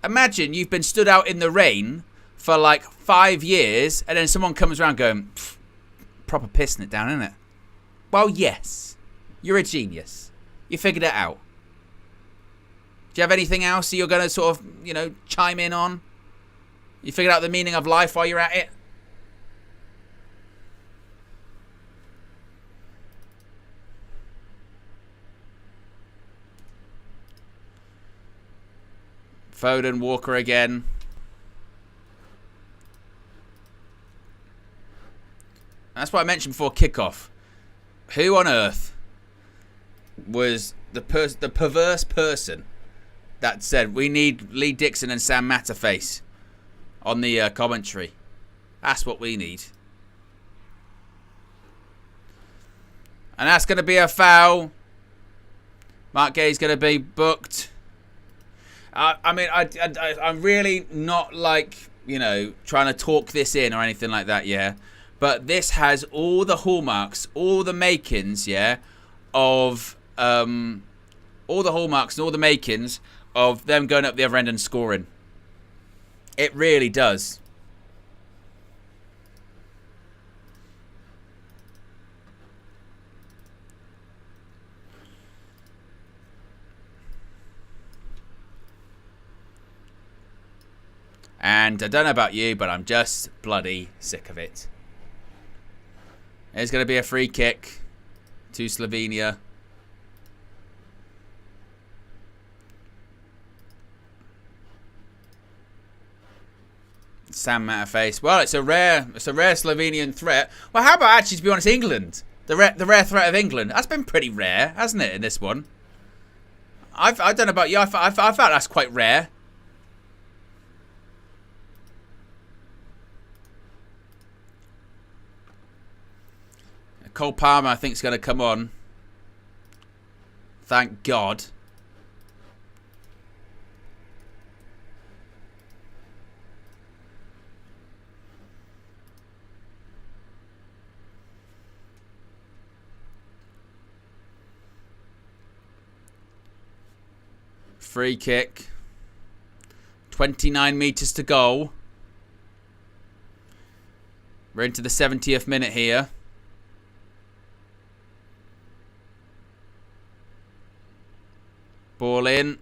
Imagine you've been stood out in the rain for like 5 years, and then someone comes around going, proper pissing it down, isn't it? Well, yes. You're a genius. You figured it out. Do you have anything else you're going to sort of, you know, chime in on? You figured out the meaning of life while you're at it? Foden, Walker again. That's what I mentioned before kickoff. Who on earth was the perverse person that said we need Lee Dixon and Sam Matterface on the commentary? That's what we need. And that's going to be a foul. Mark Gay's going to be booked. I mean, I'm really not like, you know, trying to talk this in or anything like that, yeah. But this has all the hallmarks, all the makings, yeah, of all the hallmarks and all the makings of them going up the other end and scoring. It really does. And I don't know about you, but I'm just bloody sick of it. There's going to be a free kick to Slovenia. Sam Matterface. Well, it's a rare Slovenian threat. Well, how about actually, to be honest, England? The rare threat of England. That's been pretty rare, hasn't it, in this one? I don't know about you. I felt that's quite rare. Cole Palmer, I think, is going to come on. Thank God. Free kick. 29 metres to goal. We're into the 70th minute here. Ball in.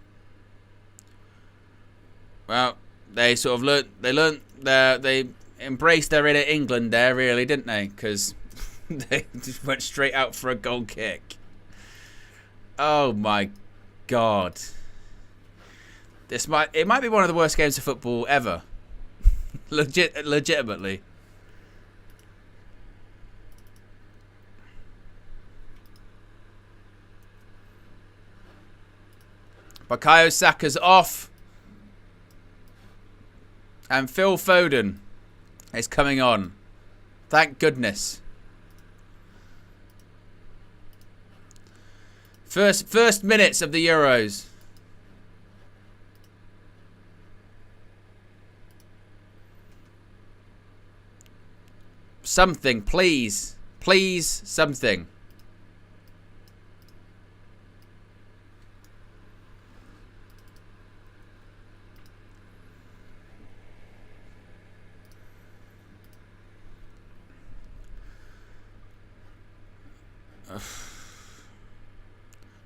Well, they sort of they embraced their inner England there, really, didn't they? Because they just went straight out for a goal kick. Oh my God. It might be one of the worst games of football ever. Legitimately. Bukayo Saka's off. And Phil Foden is coming on. Thank goodness. First minutes of the Euros. Something, please. Please, something.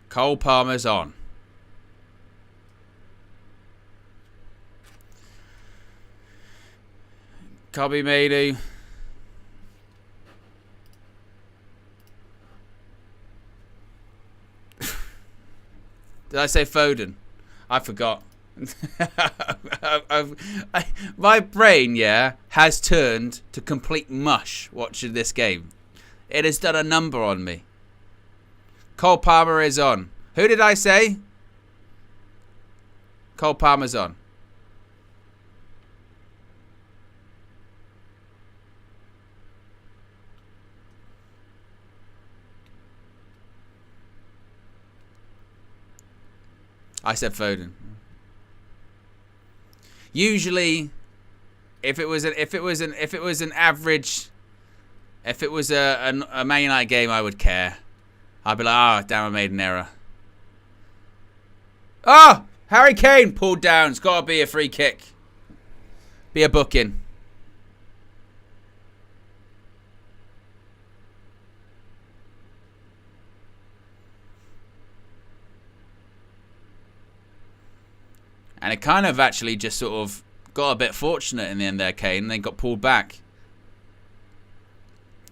Cole Palmer's on. Kobe Maidu. Did I say Foden? I forgot. My brain, yeah, has turned to complete mush watching this game. It has done a number on me. Cole Palmer is on. Who did I say? Cole Palmer's on. I said Foden. Usually, if it was an average, if it was a Man United game, I would care. I'd be like, oh, damn, I made an error. Oh! Harry Kane pulled down. It's got to be a free kick. Be a booking. And it kind of actually just sort of got a bit fortunate in the end there, Kane. And then got pulled back.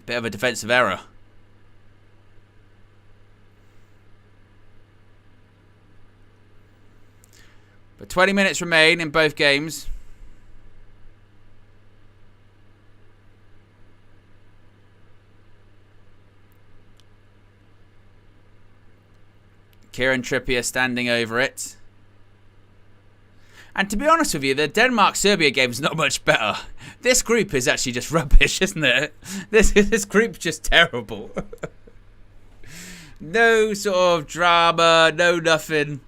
Bit of a defensive error. But 20 minutes remain in both games. Kieran Trippier standing over it. And to be honest with you, the Denmark-Serbia game is not much better. This group is actually just rubbish, isn't it? This group's just terrible. No sort of drama, no nothing.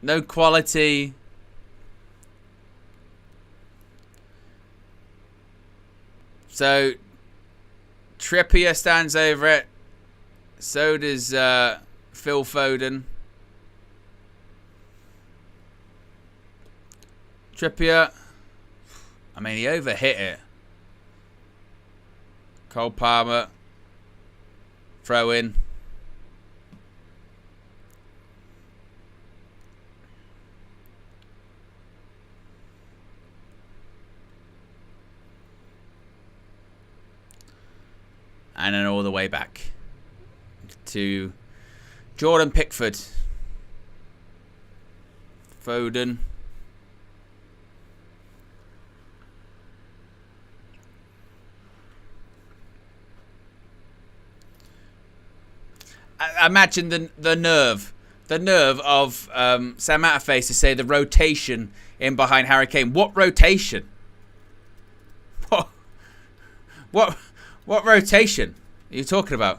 No quality. So, Trippier stands over it. So does Phil Foden. Trippier. I mean, he overhit it. Cole Palmer. Throw in. And then all the way back to Jordan Pickford. Foden. I imagine the nerve of Sam Matterface to say the rotation in behind Harry Kane. What rotation? What rotation are you talking about?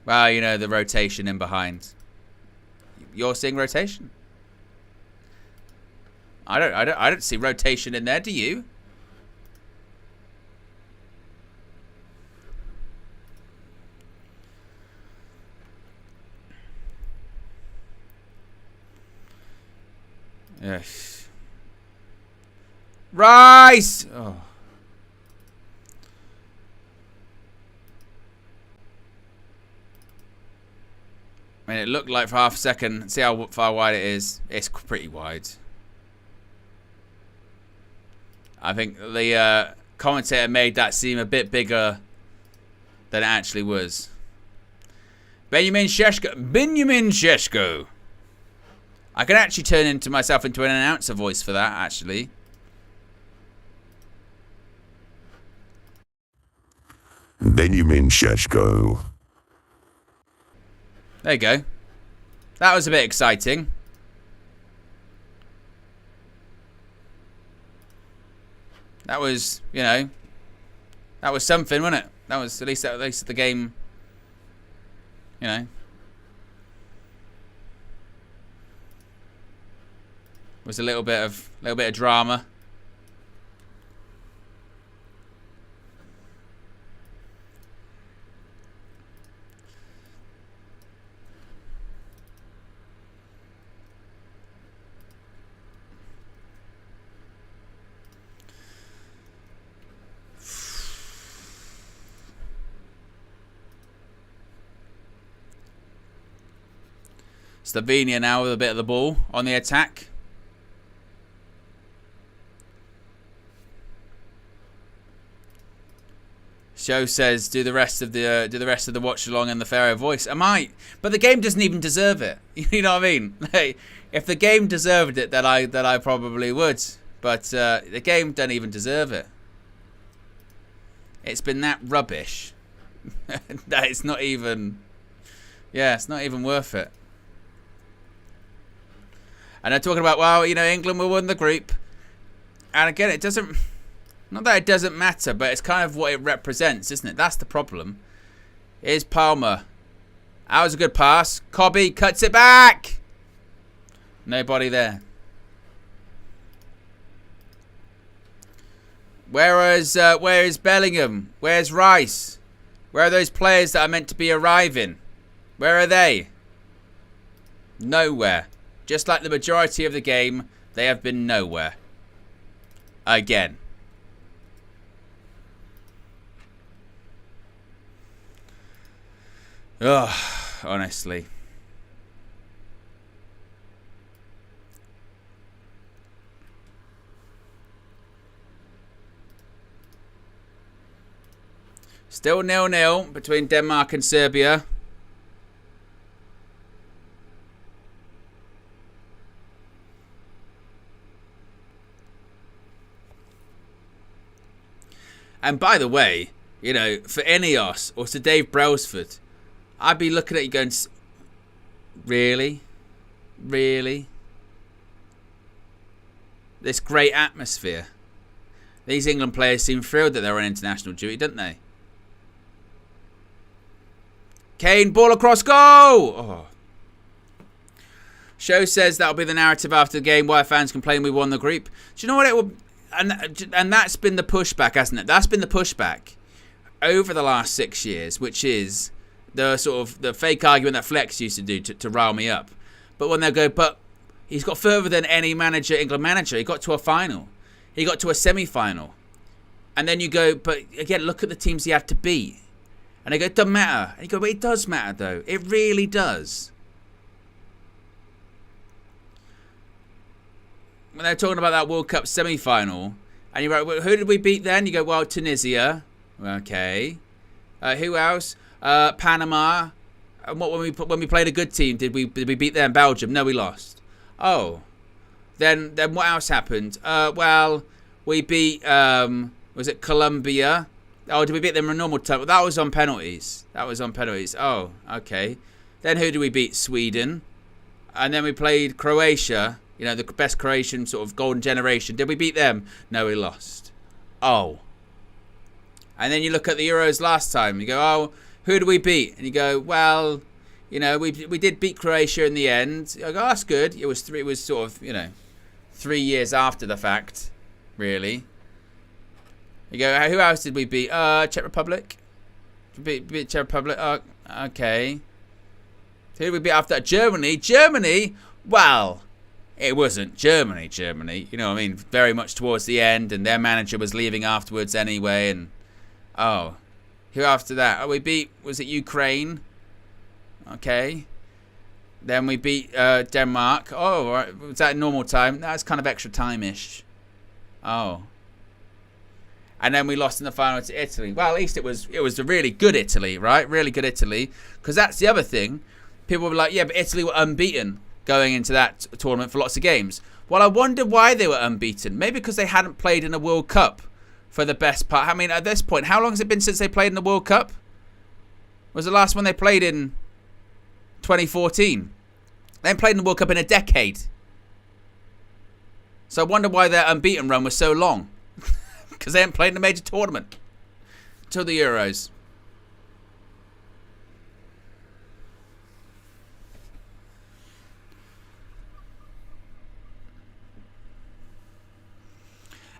Well, you know, the rotation in behind. You're seeing rotation? I don't see rotation in there, do you? Yes. Rice! Oh. I mean, it looked like for half a second. See how far wide it is. It's pretty wide. I think the commentator made that seem a bit bigger than it actually was. Benjamin Šeško. I can actually turn into myself into an announcer voice for that, actually. Benjamin Šeško. There you go. That was a bit exciting. That was, you know, that was something, wasn't it? That was at least the game, you know, was a little bit of drama. Slovenia now with a bit of the ball on the attack. Show says, "Do the rest of the watch along in the Pharaoh voice." I might, but the game doesn't even deserve it. You know what I mean? Like, if the game deserved it, then I probably would. But the game doesn't even deserve it. It's been that rubbish that it's not even. Yeah, it's not even worth it. And they're talking about, well, you know, England will win the group. And again, it doesn't... Not that it doesn't matter, but it's kind of what it represents, isn't it? That's the problem. Here's Palmer. That was a good pass. Cobby cuts it back. Nobody there. Where is Bellingham? Where's Rice? Where are those players that are meant to be arriving? Where are they? Nowhere. Just like the majority of the game, they have been nowhere. Again. Ugh, honestly. Still 0-0 between Denmark and Serbia. And by the way, you know, for Ineos or Sir Dave Brailsford, I'd be looking at you going, really? Really? This great atmosphere. These England players seem thrilled that they're on international duty, don't they? Kane, ball across, go! Oh. Show says that'll be the narrative after the game. Why fans complain we won the group. Do you know what it will... And that's been the pushback, hasn't it? That's been the pushback over the last 6 years, which is the sort of the fake argument that Flex used to do to rile me up. But when they go, but he's got further than any manager, England manager. He got to a final. He got to a semi-final. And then you go, but again, look at the teams he had to beat. And they go, it doesn't matter. And you go, but it does matter, though. It really does. When they're talking about that World Cup semi-final, and you're like, well, who did we beat then? You go, well, Tunisia. Okay. Who else? Panama. And what when we played a good team, did we beat them? Belgium? No, we lost. Oh. Then what else happened? Well, we beat was it Colombia? Oh, did we beat them in normal time? Well, that was on penalties. Oh, okay. Then who did we beat? Sweden. And then we played Croatia. You know, the best Croatian sort of golden generation. Did we beat them? No, we lost. Oh. And then you look at the Euros last time. You go, oh, who did we beat? And you go, well, you know, we did beat Croatia in the end. I go, oh, that's good. It was sort of, you know, 3 years after the fact, really. You go, who else did we beat? Czech Republic. Beat Czech Republic. Okay. Who did we beat after that? Germany. Well, it wasn't Germany. You know what I mean? Very much towards the end, and their manager was leaving afterwards anyway. And oh, who after that? Oh, we beat. Was it Ukraine? Okay. Then we beat Denmark. Oh, right. Was that normal time? That's kind of extra time-ish. Oh. And then we lost in the final to Italy. Well, at least it was a really good Italy, right? Really good Italy. Because that's the other thing. People were like, yeah, but Italy were unbeaten going into that tournament for lots of games. Well, I wonder why they were unbeaten. Maybe because they hadn't played in a World Cup for the best part. I mean, at this point, how long has it been since they played in the World Cup? Was the last one they played in 2014? They haven't played in the World Cup in a decade. So I wonder why their unbeaten run was so long. Because they haven't played in a major tournament until the Euros.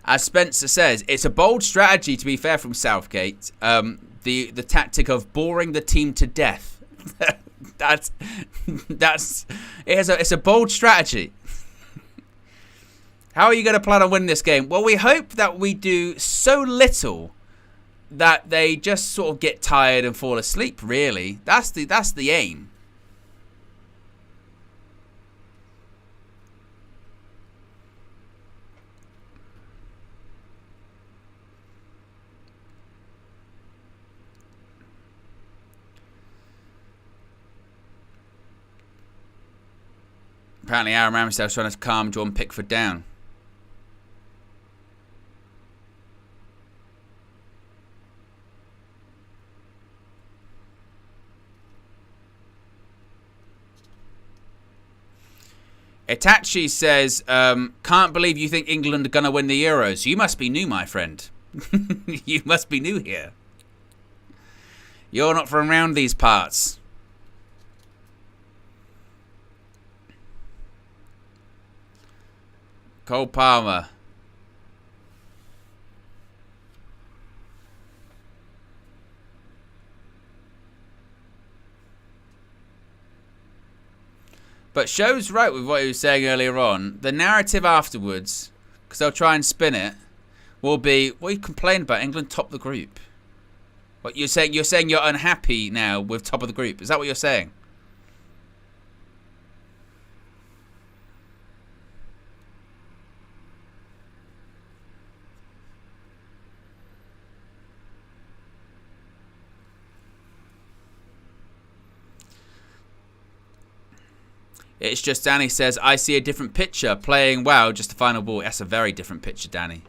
As Spencer says, it's a bold strategy, to be fair, from Southgate. The tactic of boring the team to death. It's a bold strategy. How are you going to plan on winning this game? Well, we hope that we do so little that they just sort of get tired and fall asleep, really. That's the aim. Apparently Aaron Ramsdale's trying to calm John Pickford down. Itachi says, can't believe you think England are going to win the Euros. You must be new, my friend. You must be new here. You're not from around these parts. Cole Palmer. But Show's right with what he was saying earlier on. The narrative afterwards, because they'll try and spin it, will be, well, you complained about England top the group. What you're saying you're unhappy now with top of the group. Is that what you're saying? It's just Danny says, I see a different picture playing well, just the final ball. That's a very different picture, Danny.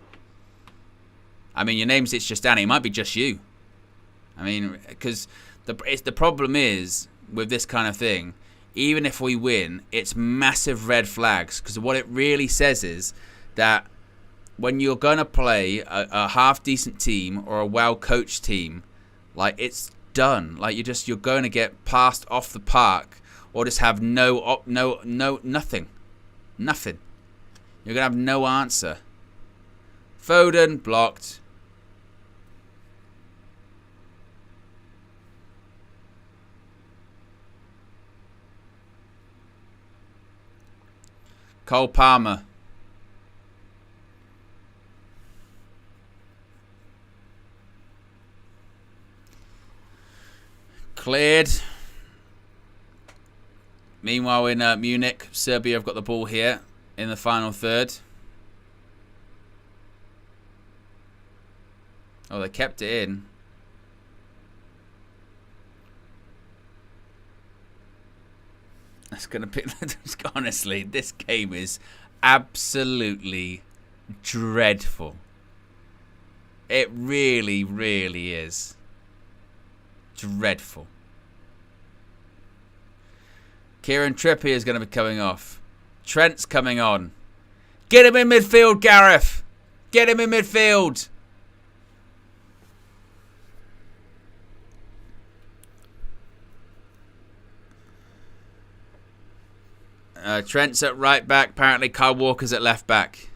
I mean, your name's It's Just Danny. It might be just you. I mean, because the problem is with this kind of thing, even if we win, it's massive red flags. Because what it really says is that when you're going to play a half-decent team or a well-coached team, like, it's done. Like, you're going to get passed off the park. Or just have nothing. Nothing. You're going to have no answer. Foden, blocked. Cole Palmer. Cleared. Meanwhile, in Munich, Serbia have got the ball here in the final third. Oh, they kept it in. That's going to be... Honestly, this game is absolutely dreadful. It really, really is. Dreadful. Kieran Trippier is going to be coming off. Trent's coming on. Get him in midfield, Gareth. Get him in midfield. Trent's at right back. Apparently, Kyle Walker's at left back.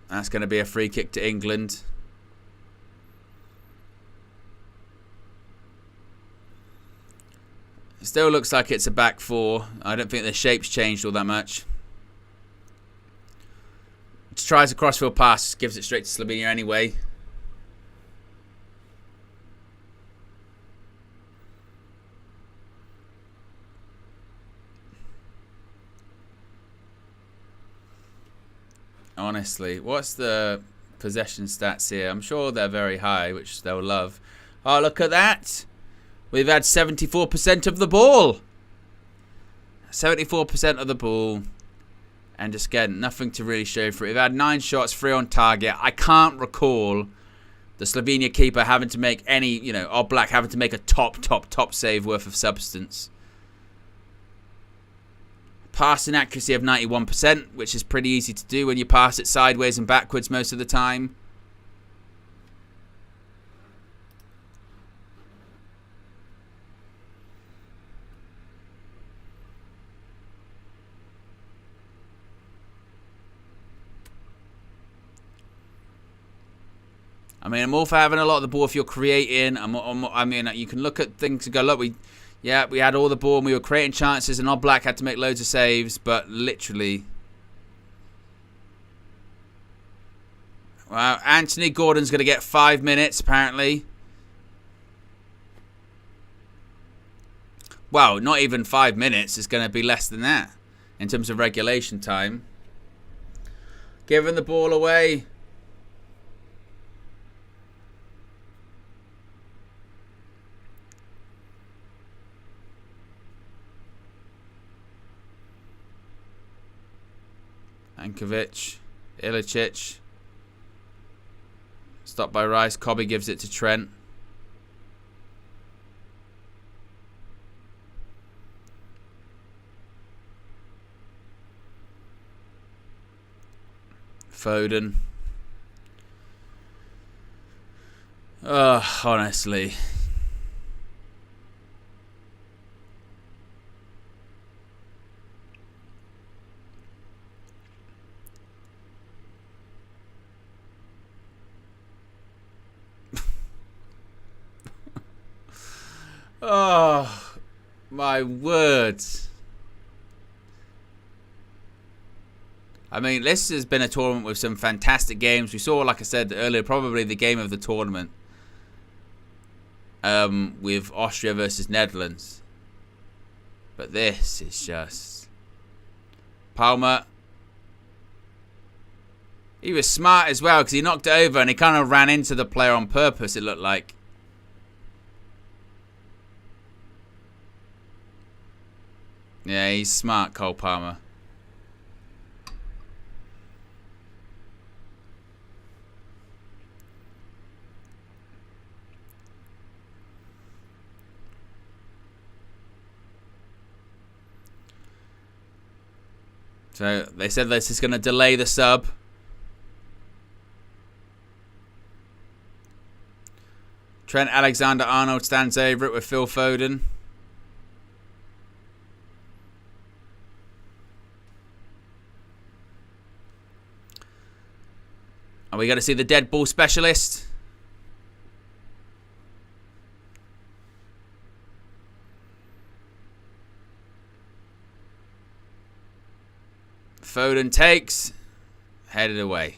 That's going to be a free kick to England. It still looks like it's a back four. I don't think the shape's changed all that much. Just tries a crossfield pass. Gives it straight to Slovenia anyway. Honestly, what's the possession stats here? I'm sure they're very high, which they'll love. Oh, look at that. We've had 74% of the ball. 74% of the ball. And just, again, nothing to really show for it. We've had 9 shots, 3 on target. I can't recall the Slovenia keeper having to make any, Oblak having to make a top save worth of substance. Passing accuracy of 91%, which is pretty easy to do when you pass it sideways and backwards most of the time. I mean, I'm all for having a lot of the ball if you're creating. I mean, you can look at things and go, look, we had all the ball and we were creating chances and Oblak had to make loads of saves, but literally... Well, Anthony Gordon's going to get 5 minutes, apparently. Well, not even 5 minutes. It's going to be less than that in terms of regulation time. Giving the ball away. Ankovic, Ilicic. Stopped by Rice. Cobby gives it to Trent. Foden. Honestly. Oh, my word. I mean, this has been a tournament with some fantastic games. We saw, like I said earlier, probably the game of the tournament. With Austria versus Netherlands. But this is just... Palmer. He was smart as well because he knocked it over and he kind of ran into the player on purpose, it looked like. Yeah, he's smart, Cole Palmer. So they said this is going to delay the sub. Trent Alexander-Arnold stands over it with Phil Foden. Are we going to see the dead ball specialist? Foden takes, headed away.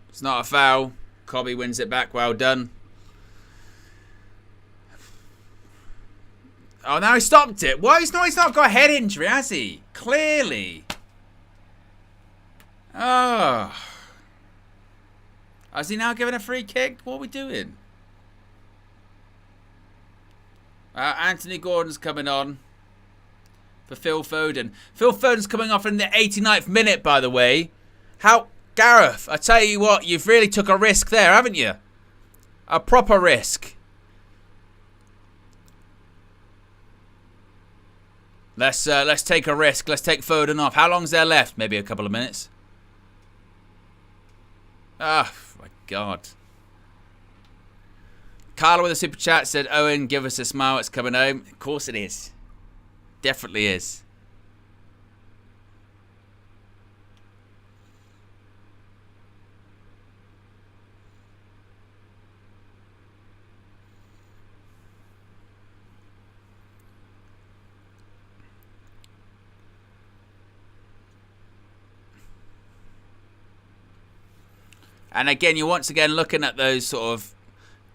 It's not a foul. Cobby wins it back. Well done. Oh, now he stopped it. Why? He's not got a head injury, has he? Clearly. Oh. Has he now given a free kick? What are we doing? Anthony Gordon's coming on. For Phil Foden. Phil Foden's coming off in the 89th minute, by the way. Gareth, I tell you what, you've really took a risk there, haven't you? A proper risk. Let's take a risk. Let's take Foden off. How long's there left? Maybe a couple of minutes. Oh, my God. Carla with a super chat said, Owen, give us a smile. It's coming home. Of course it is. Definitely is. And again, you're once again looking at those sort of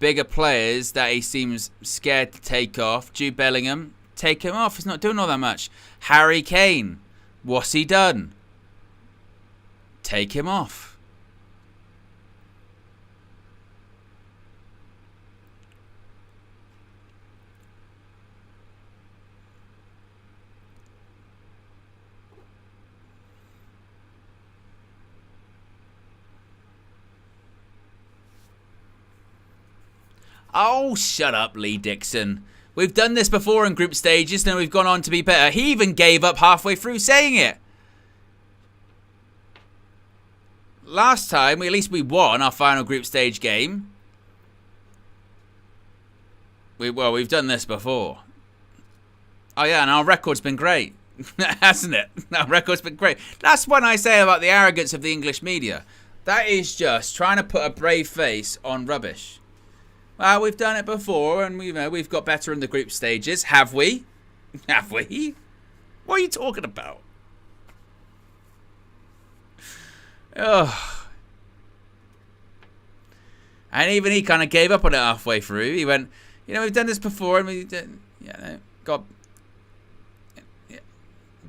bigger players that he seems scared to take off. Jude Bellingham. Take him off. He's not doing all that much. Harry Kane. What's he done? Take him off. Oh, shut up, Lee Dixon. We've done this before in group stages, and we've gone on to be better. He even gave up halfway through saying it. Last time, at least we won our final group stage game. We've done this before. Oh yeah, and our record's been great. Hasn't it? Our record's been great. That's what I say about the arrogance of the English media. That is just trying to put a brave face on rubbish. Well, we've done it before, and we've got better in the group stages. Have we? Have we? What are you talking about? Oh. And even he kind of gave up on it halfway through. He went, we've done this before, and we did, got,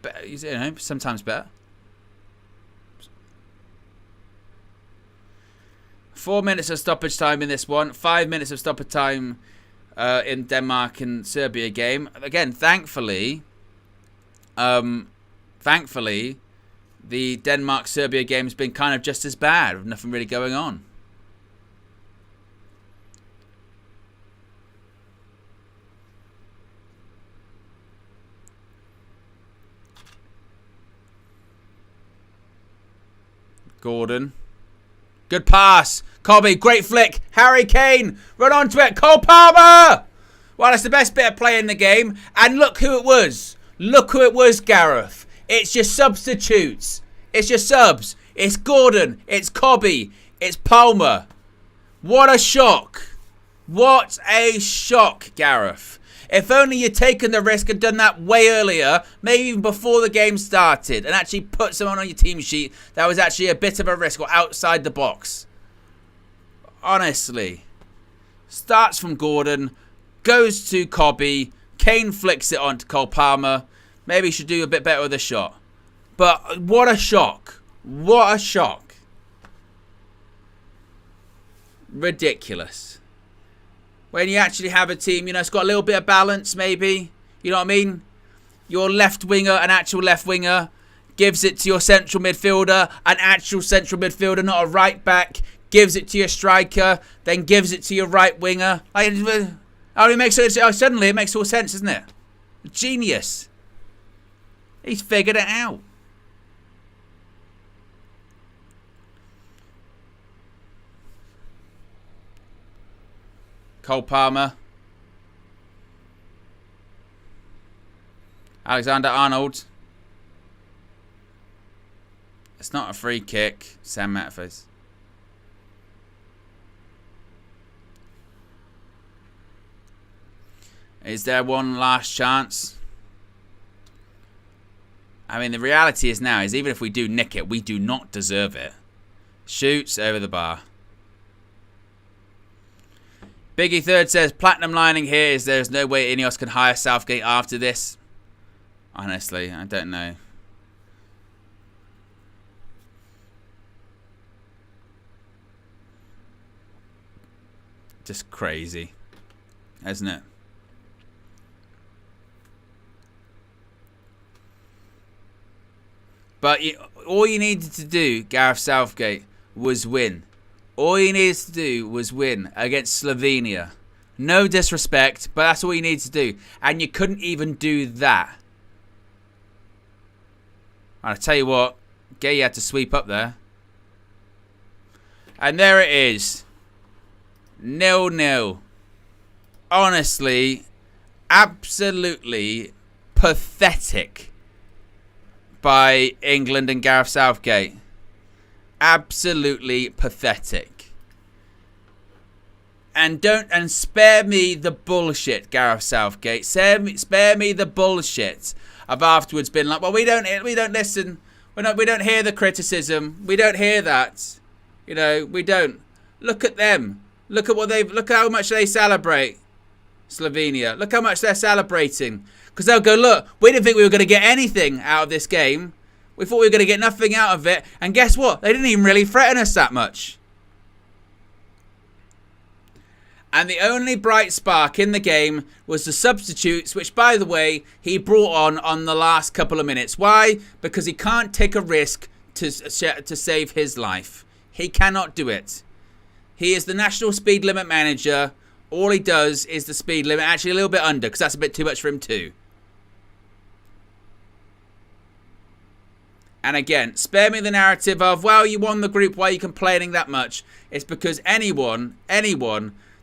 better, sometimes better. 4 minutes of stoppage time in this one. 5 minutes of stoppage time in Denmark and Serbia game. Again, thankfully, the Denmark-Serbia game has been kind of just as bad, with nothing really going on. Gordon. Good pass. Cobby, great flick. Harry Kane, run onto it. Cole Palmer. Well, that's the best bit of play in the game. And look who it was. Look who it was, Gareth. It's your substitutes. It's your subs. It's Gordon. It's Cobby. It's Palmer. What a shock. What a shock, Gareth. If only you'd taken the risk and done that way earlier, maybe even before the game started, and actually put someone on your team sheet that was actually a bit of a risk or outside the box. Honestly. Starts from Gordon, goes to Cobby, Kane flicks it onto Cole Palmer. Maybe he should do a bit better with the shot. But what a shock. What a shock. Ridiculous. When you actually have a team, it's got a little bit of balance maybe. You know what I mean? Your left winger, an actual left winger, gives it to your central midfielder, an actual central midfielder, not a right back, gives it to your striker, then gives it to your right winger. Suddenly it makes all sense, doesn't it? Genius. He's figured it out. Cole Palmer. Alexander-Arnold. It's not a free kick. Sam Matthews. Is there one last chance? I mean, the reality is now is even if we do nick it, we do not deserve it. Shoots over the bar. Biggie Third says, platinum lining here is there's no way Ineos can hire Southgate after this. Honestly, I don't know. Just crazy, isn't it? But all you needed to do, Gareth Southgate, was win. All you needed to do was win against Slovenia. No disrespect, but that's all you needed to do. And you couldn't even do that. I'll tell you what, Gay had to sweep up there. And there it is. 0-0. Honestly, absolutely pathetic by England and Gareth Southgate. Absolutely pathetic. And spare me the bullshit, Gareth Southgate. Spare me the bullshit of afterwards being like, well, we don't listen. We don't hear the criticism. We don't hear that. We don't. Look at them. Look how much they celebrate Slovenia. Look how much they're celebrating. Because they'll go, look, we didn't think we were going to get anything out of this game. We thought we were going to get nothing out of it. And guess what? They didn't even really threaten us that much. And the only bright spark in the game was the substitutes, which, by the way, he brought on the last couple of minutes. Why? Because he can't take a risk to save his life. He cannot do it. He is the national speed limit manager. All he does is the speed limit. Actually, a little bit under, because that's a bit too much for him too. And again, spare me the narrative of, well, you won the group, why are you complaining that much? It's because anyone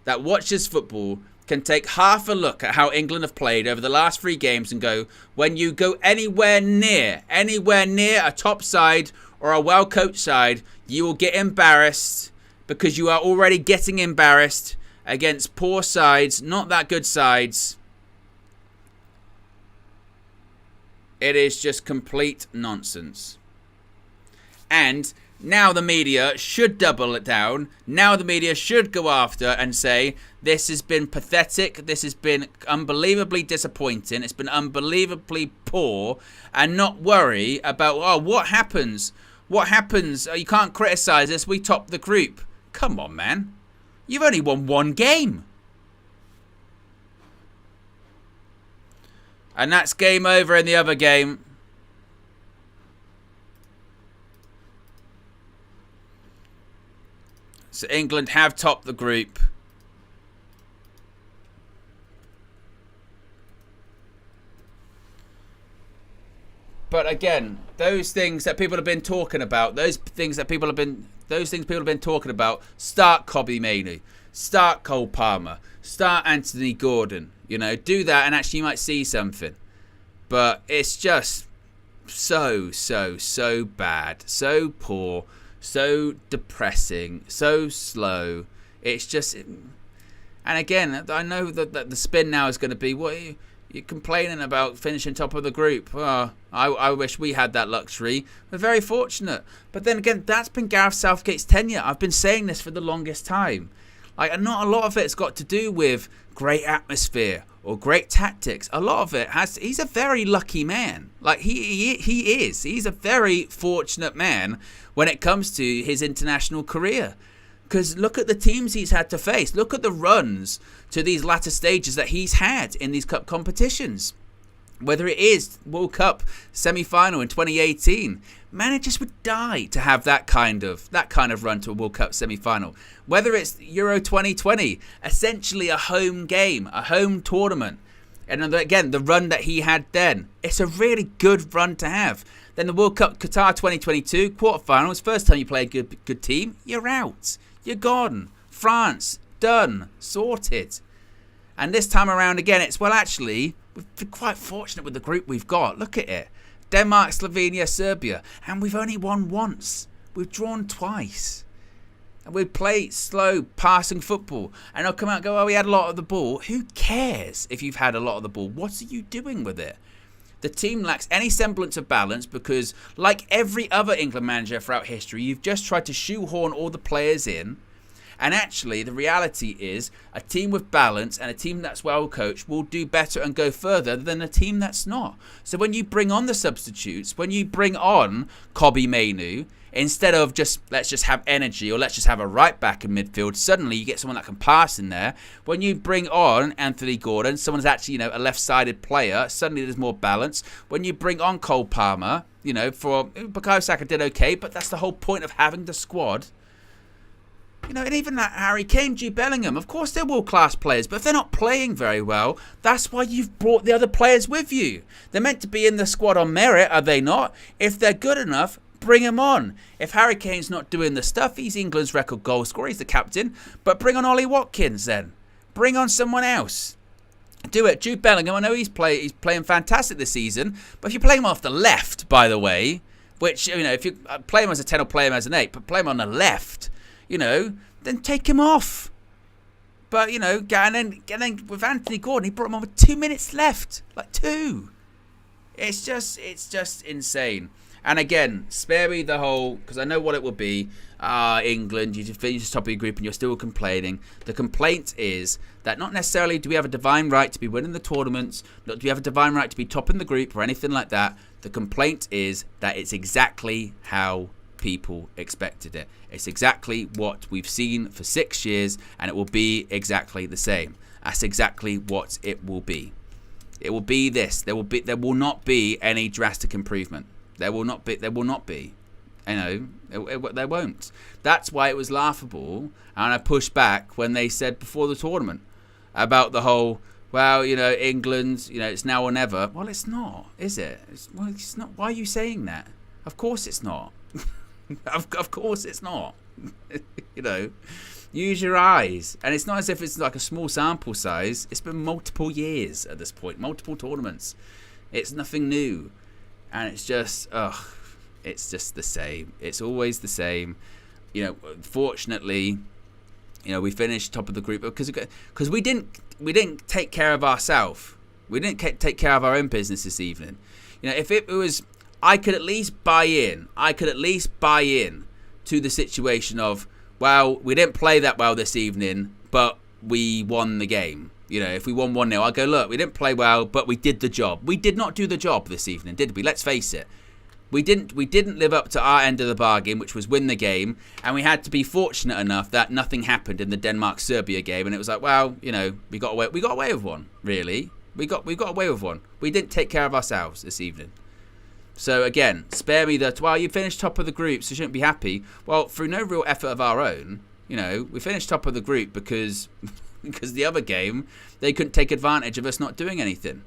that watches football can take half a look at how England have played over the last 3 games and go, when you go anywhere near a top side or a well-coached side, you will get embarrassed because you are already getting embarrassed against poor sides, not that good sides. It is just complete nonsense. And now the media should double it down. Now the media should go after and say, this has been pathetic. This has been unbelievably disappointing. It's been unbelievably poor. And not worry about, oh, what happens? What happens? You can't criticise us. We topped the group. Come on, man. You've only won 1 game. And that's game over in the other game. So England have topped the group. But again, those things that people have been talking about, start Cobby Mainoo, start Cole Palmer, start Anthony Gordon. Do that and actually you might see something. But it's just so bad, so poor, so depressing, so slow. It's just, And again, I know that the spin now is going to be, what are you're complaining about finishing top of the group. Oh, I wish we had that luxury. We're very fortunate. But then again, that's been Gareth Southgate's tenure. I've been saying this for the longest time. Like, not a lot of it's got to do with great atmosphere or great tactics. A lot of it he's a very lucky man. Like, he is. He's a very fortunate man when it comes to his international career. Because look at the teams he's had to face. Look at the runs to these latter stages that he's had in these cup competitions. Whether it is World Cup semi-final in 2018, managers would die to have that kind of run to a World Cup semi-final. Whether it's Euro 2020, essentially a home game, a home tournament. And again, the run that he had then, it's a really good run to have. Then the World Cup Qatar 2022, quarterfinals, first time you play a good team, you're out. You're gone. France, done, sorted. And this time around again, it's, well, actually, we've been quite fortunate with the group we've got. Look at it. Denmark, Slovenia, Serbia. And we've only won once. We've drawn twice. And we play slow, passing football. And they'll come out and go, oh, we had a lot of the ball. Who cares if you've had a lot of the ball? What are you doing with it? The team lacks any semblance of balance because, like every other England manager throughout history, you've just tried to shoehorn all the players in. And actually, the reality is a team with balance and a team that's well coached will do better and go further than a team that's not. So when you bring on the substitutes, when you bring on Kobbie Mainoo, instead of let's just have energy or let's just have a right back in midfield, suddenly you get someone that can pass in there. When you bring on Anthony Gordon, someone's actually, a left-sided player, suddenly there's more balance. When you bring on Cole Palmer, for Bukayo Saka did okay, but that's the whole point of having the squad. And even that Harry Kane, Jude Bellingham, of course they're world-class players, but if they're not playing very well, that's why you've brought the other players with you. They're meant to be in the squad on merit, are they not? If they're good enough, bring him on. If Harry Kane's not doing the stuff, he's England's record goal scorer, he's the captain, but bring on Ollie Watkins then. Bring on someone else. Do it. Jude Bellingham, I know he's playing fantastic this season, but if you play him off the left, by the way, which, if you play him as a 10 or play him as an 8, but play him on the left, then take him off. But, and then with Anthony Gordon, he brought him on with 2 minutes left. Like 2. It's just insane. And again, spare me the whole, because I know what it will be. England, you just finish top of your group and you're still complaining. The complaint is that not necessarily do we have a divine right to be winning the tournaments, not do we have a divine right to be top in the group or anything like that. The complaint is that it's exactly how people expected it. It's exactly what we've seen for 6 years, and it will be exactly the same. That's exactly what it will be. It will be this. There will not be any drastic improvement. There will not be. There won't. That's why it was laughable, and I pushed back when they said before the tournament about the whole, well, England, it's now or never. Well, it's not, is it? It's not. Why are you saying that? Of course it's not. Of course it's not. Use your eyes. And it's not as if it's like a small sample size. It's been multiple years at this point, multiple tournaments. It's nothing new. And it's just, it's just the same. It's always the same. Fortunately, we finished top of the group because we didn't take care of ourselves. We didn't take care of our own business this evening. If it was, I could at least buy in to the situation of, well, we didn't play that well this evening, but we won the game. If we won 1-0, I'd go, look, we didn't play well, but we did the job. We did not do the job this evening, did we? Let's face it. We didn't live up to our end of the bargain, which was win the game, and we had to be fortunate enough that nothing happened in the Denmark-Serbia game, and it was like, well, we got away with one, really. We got away with one. We didn't take care of ourselves this evening. So again, spare me that, well, you finished top of the group, so you shouldn't be happy. Well, through no real effort of our own, we finished top of the group because the other game, they couldn't take advantage of us not doing anything.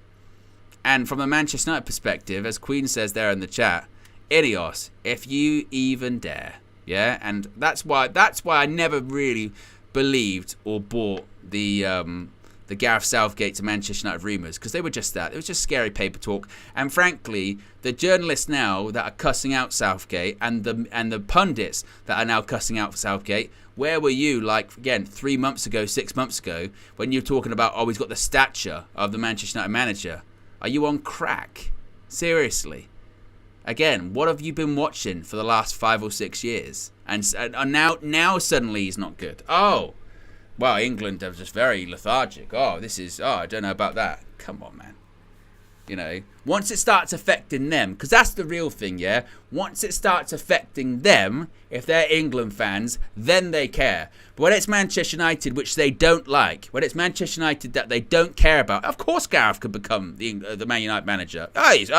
And from a Manchester United perspective, as Queen says there in the chat, Ineos, if you even dare. Yeah, and that's why I never really believed or bought the Gareth Southgate to Manchester United rumours, because they were just that. It was just scary paper talk. And frankly, the journalists now that are cussing out Southgate and the pundits that are now cussing out Southgate, Where were you, like, again, 3 months ago, 6 months ago, when you were talking about, oh, he's got the stature of the Manchester United manager? Are you on crack? Seriously? Again, what have you been watching for the last 5 or 6 years? And now suddenly he's not good. Oh, well, England are just very lethargic. Oh, I don't know about that. Come on, man. You know, once it starts affecting them, because that's the real thing, yeah? Once it starts affecting them, if they're England fans, then they care. But when it's Manchester United, which they don't like, when it's Manchester United that they don't care about, of course Gareth could become the Man United manager. He's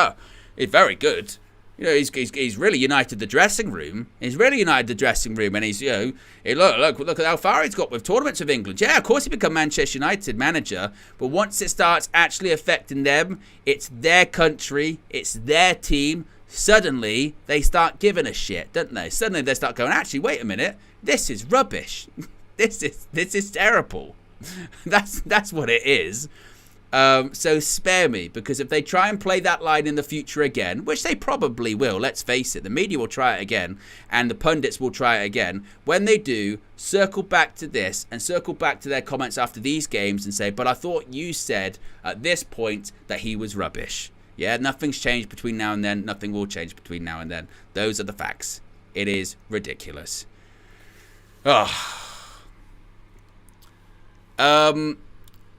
very good. You know, he's really united the dressing room. He's really united the dressing room, and he's, you know, look at how far he's got with tournaments of England. Yeah, of course he become Manchester United manager, but once it starts actually affecting them, it's their country, it's their team. Suddenly they start giving a shit, don't they? Suddenly they start going, actually, wait a minute, this is rubbish. this is terrible. That's what it is. So spare me, because if they try and play that line in the future again, which they probably will, let's face it, the media will try it again and the pundits will try it again. When they do, circle back to this and circle back to their comments after these games and say, but I thought you said at this point that he was rubbish. Yeah, nothing's changed between now and then. Nothing will change between now and then. Those are the facts. It is ridiculous.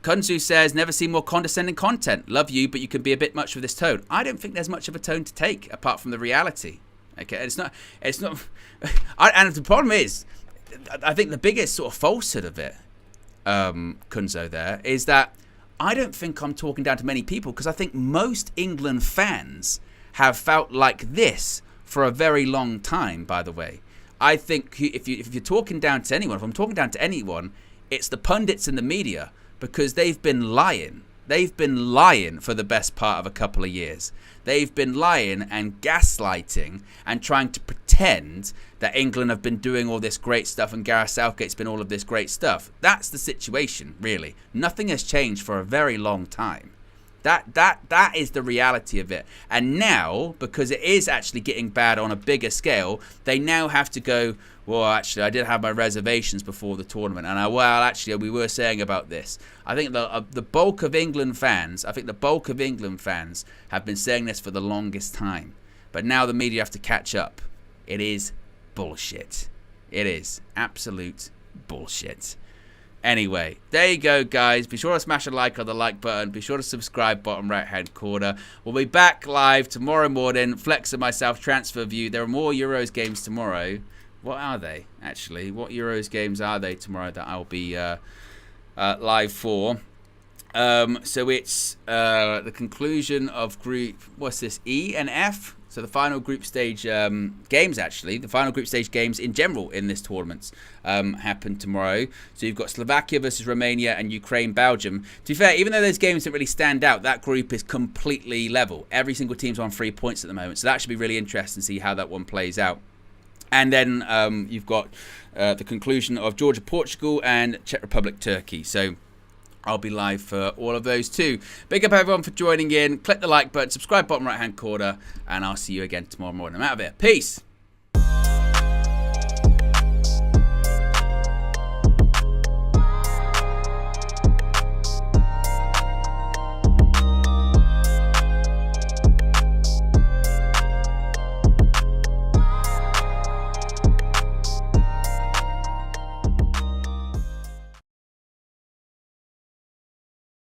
Kunzu says, never seen more condescending content. Love you, but you can be a bit much with this tone. I don't think there's much of a tone to take apart from the reality. Okay, it's not. And the problem is, I think the biggest sort of falsehood of it, Kunzo, there is that I don't think I'm talking down to many people, because I think most England fans have felt like this for a very long time. By the way, I think if you're talking down to anyone, if I'm talking down to anyone, it's the pundits and the media. Because they've been lying. They've been lying for the best part of a couple of years. They've been lying and gaslighting and trying to pretend that England have been doing all this great stuff and Gareth Southgate's been all of this great stuff. That's the situation, really. Nothing has changed for a very long time. That is the reality of it. And now, because it is actually getting bad on a bigger scale, they now have to go, well, actually, I did have my reservations before the tournament. And actually, we were saying about this. I think the bulk of England fans, have been saying this for the longest time. But now the media have to catch up. It is bullshit. It is absolute bullshit. Anyway, there you go, guys. Be sure to smash a like on the like button. Be sure to subscribe, bottom right-hand corner. We'll be back live tomorrow morning. Flex and myself, Transfer View. There are more Euros games tomorrow. What are they, actually? What Euros games are they tomorrow that I'll be live for? So it's the conclusion of group, what's this, E and F? So the final group stage games, actually, the final group stage games in general in this tournament happen tomorrow. So you've got Slovakia versus Romania and Ukraine, Belgium. To be fair, even though those games didn't really stand out, that group is completely level. Every single team's on 3 points at the moment. So that should be really interesting to see how that one plays out. And then you've got the conclusion of Georgia, Portugal and Czech Republic, Turkey. So I'll be live for all of those too. Big up everyone for joining in. Click the like button, subscribe bottom right hand corner, and I'll see you again tomorrow morning. I'm out of here. Peace.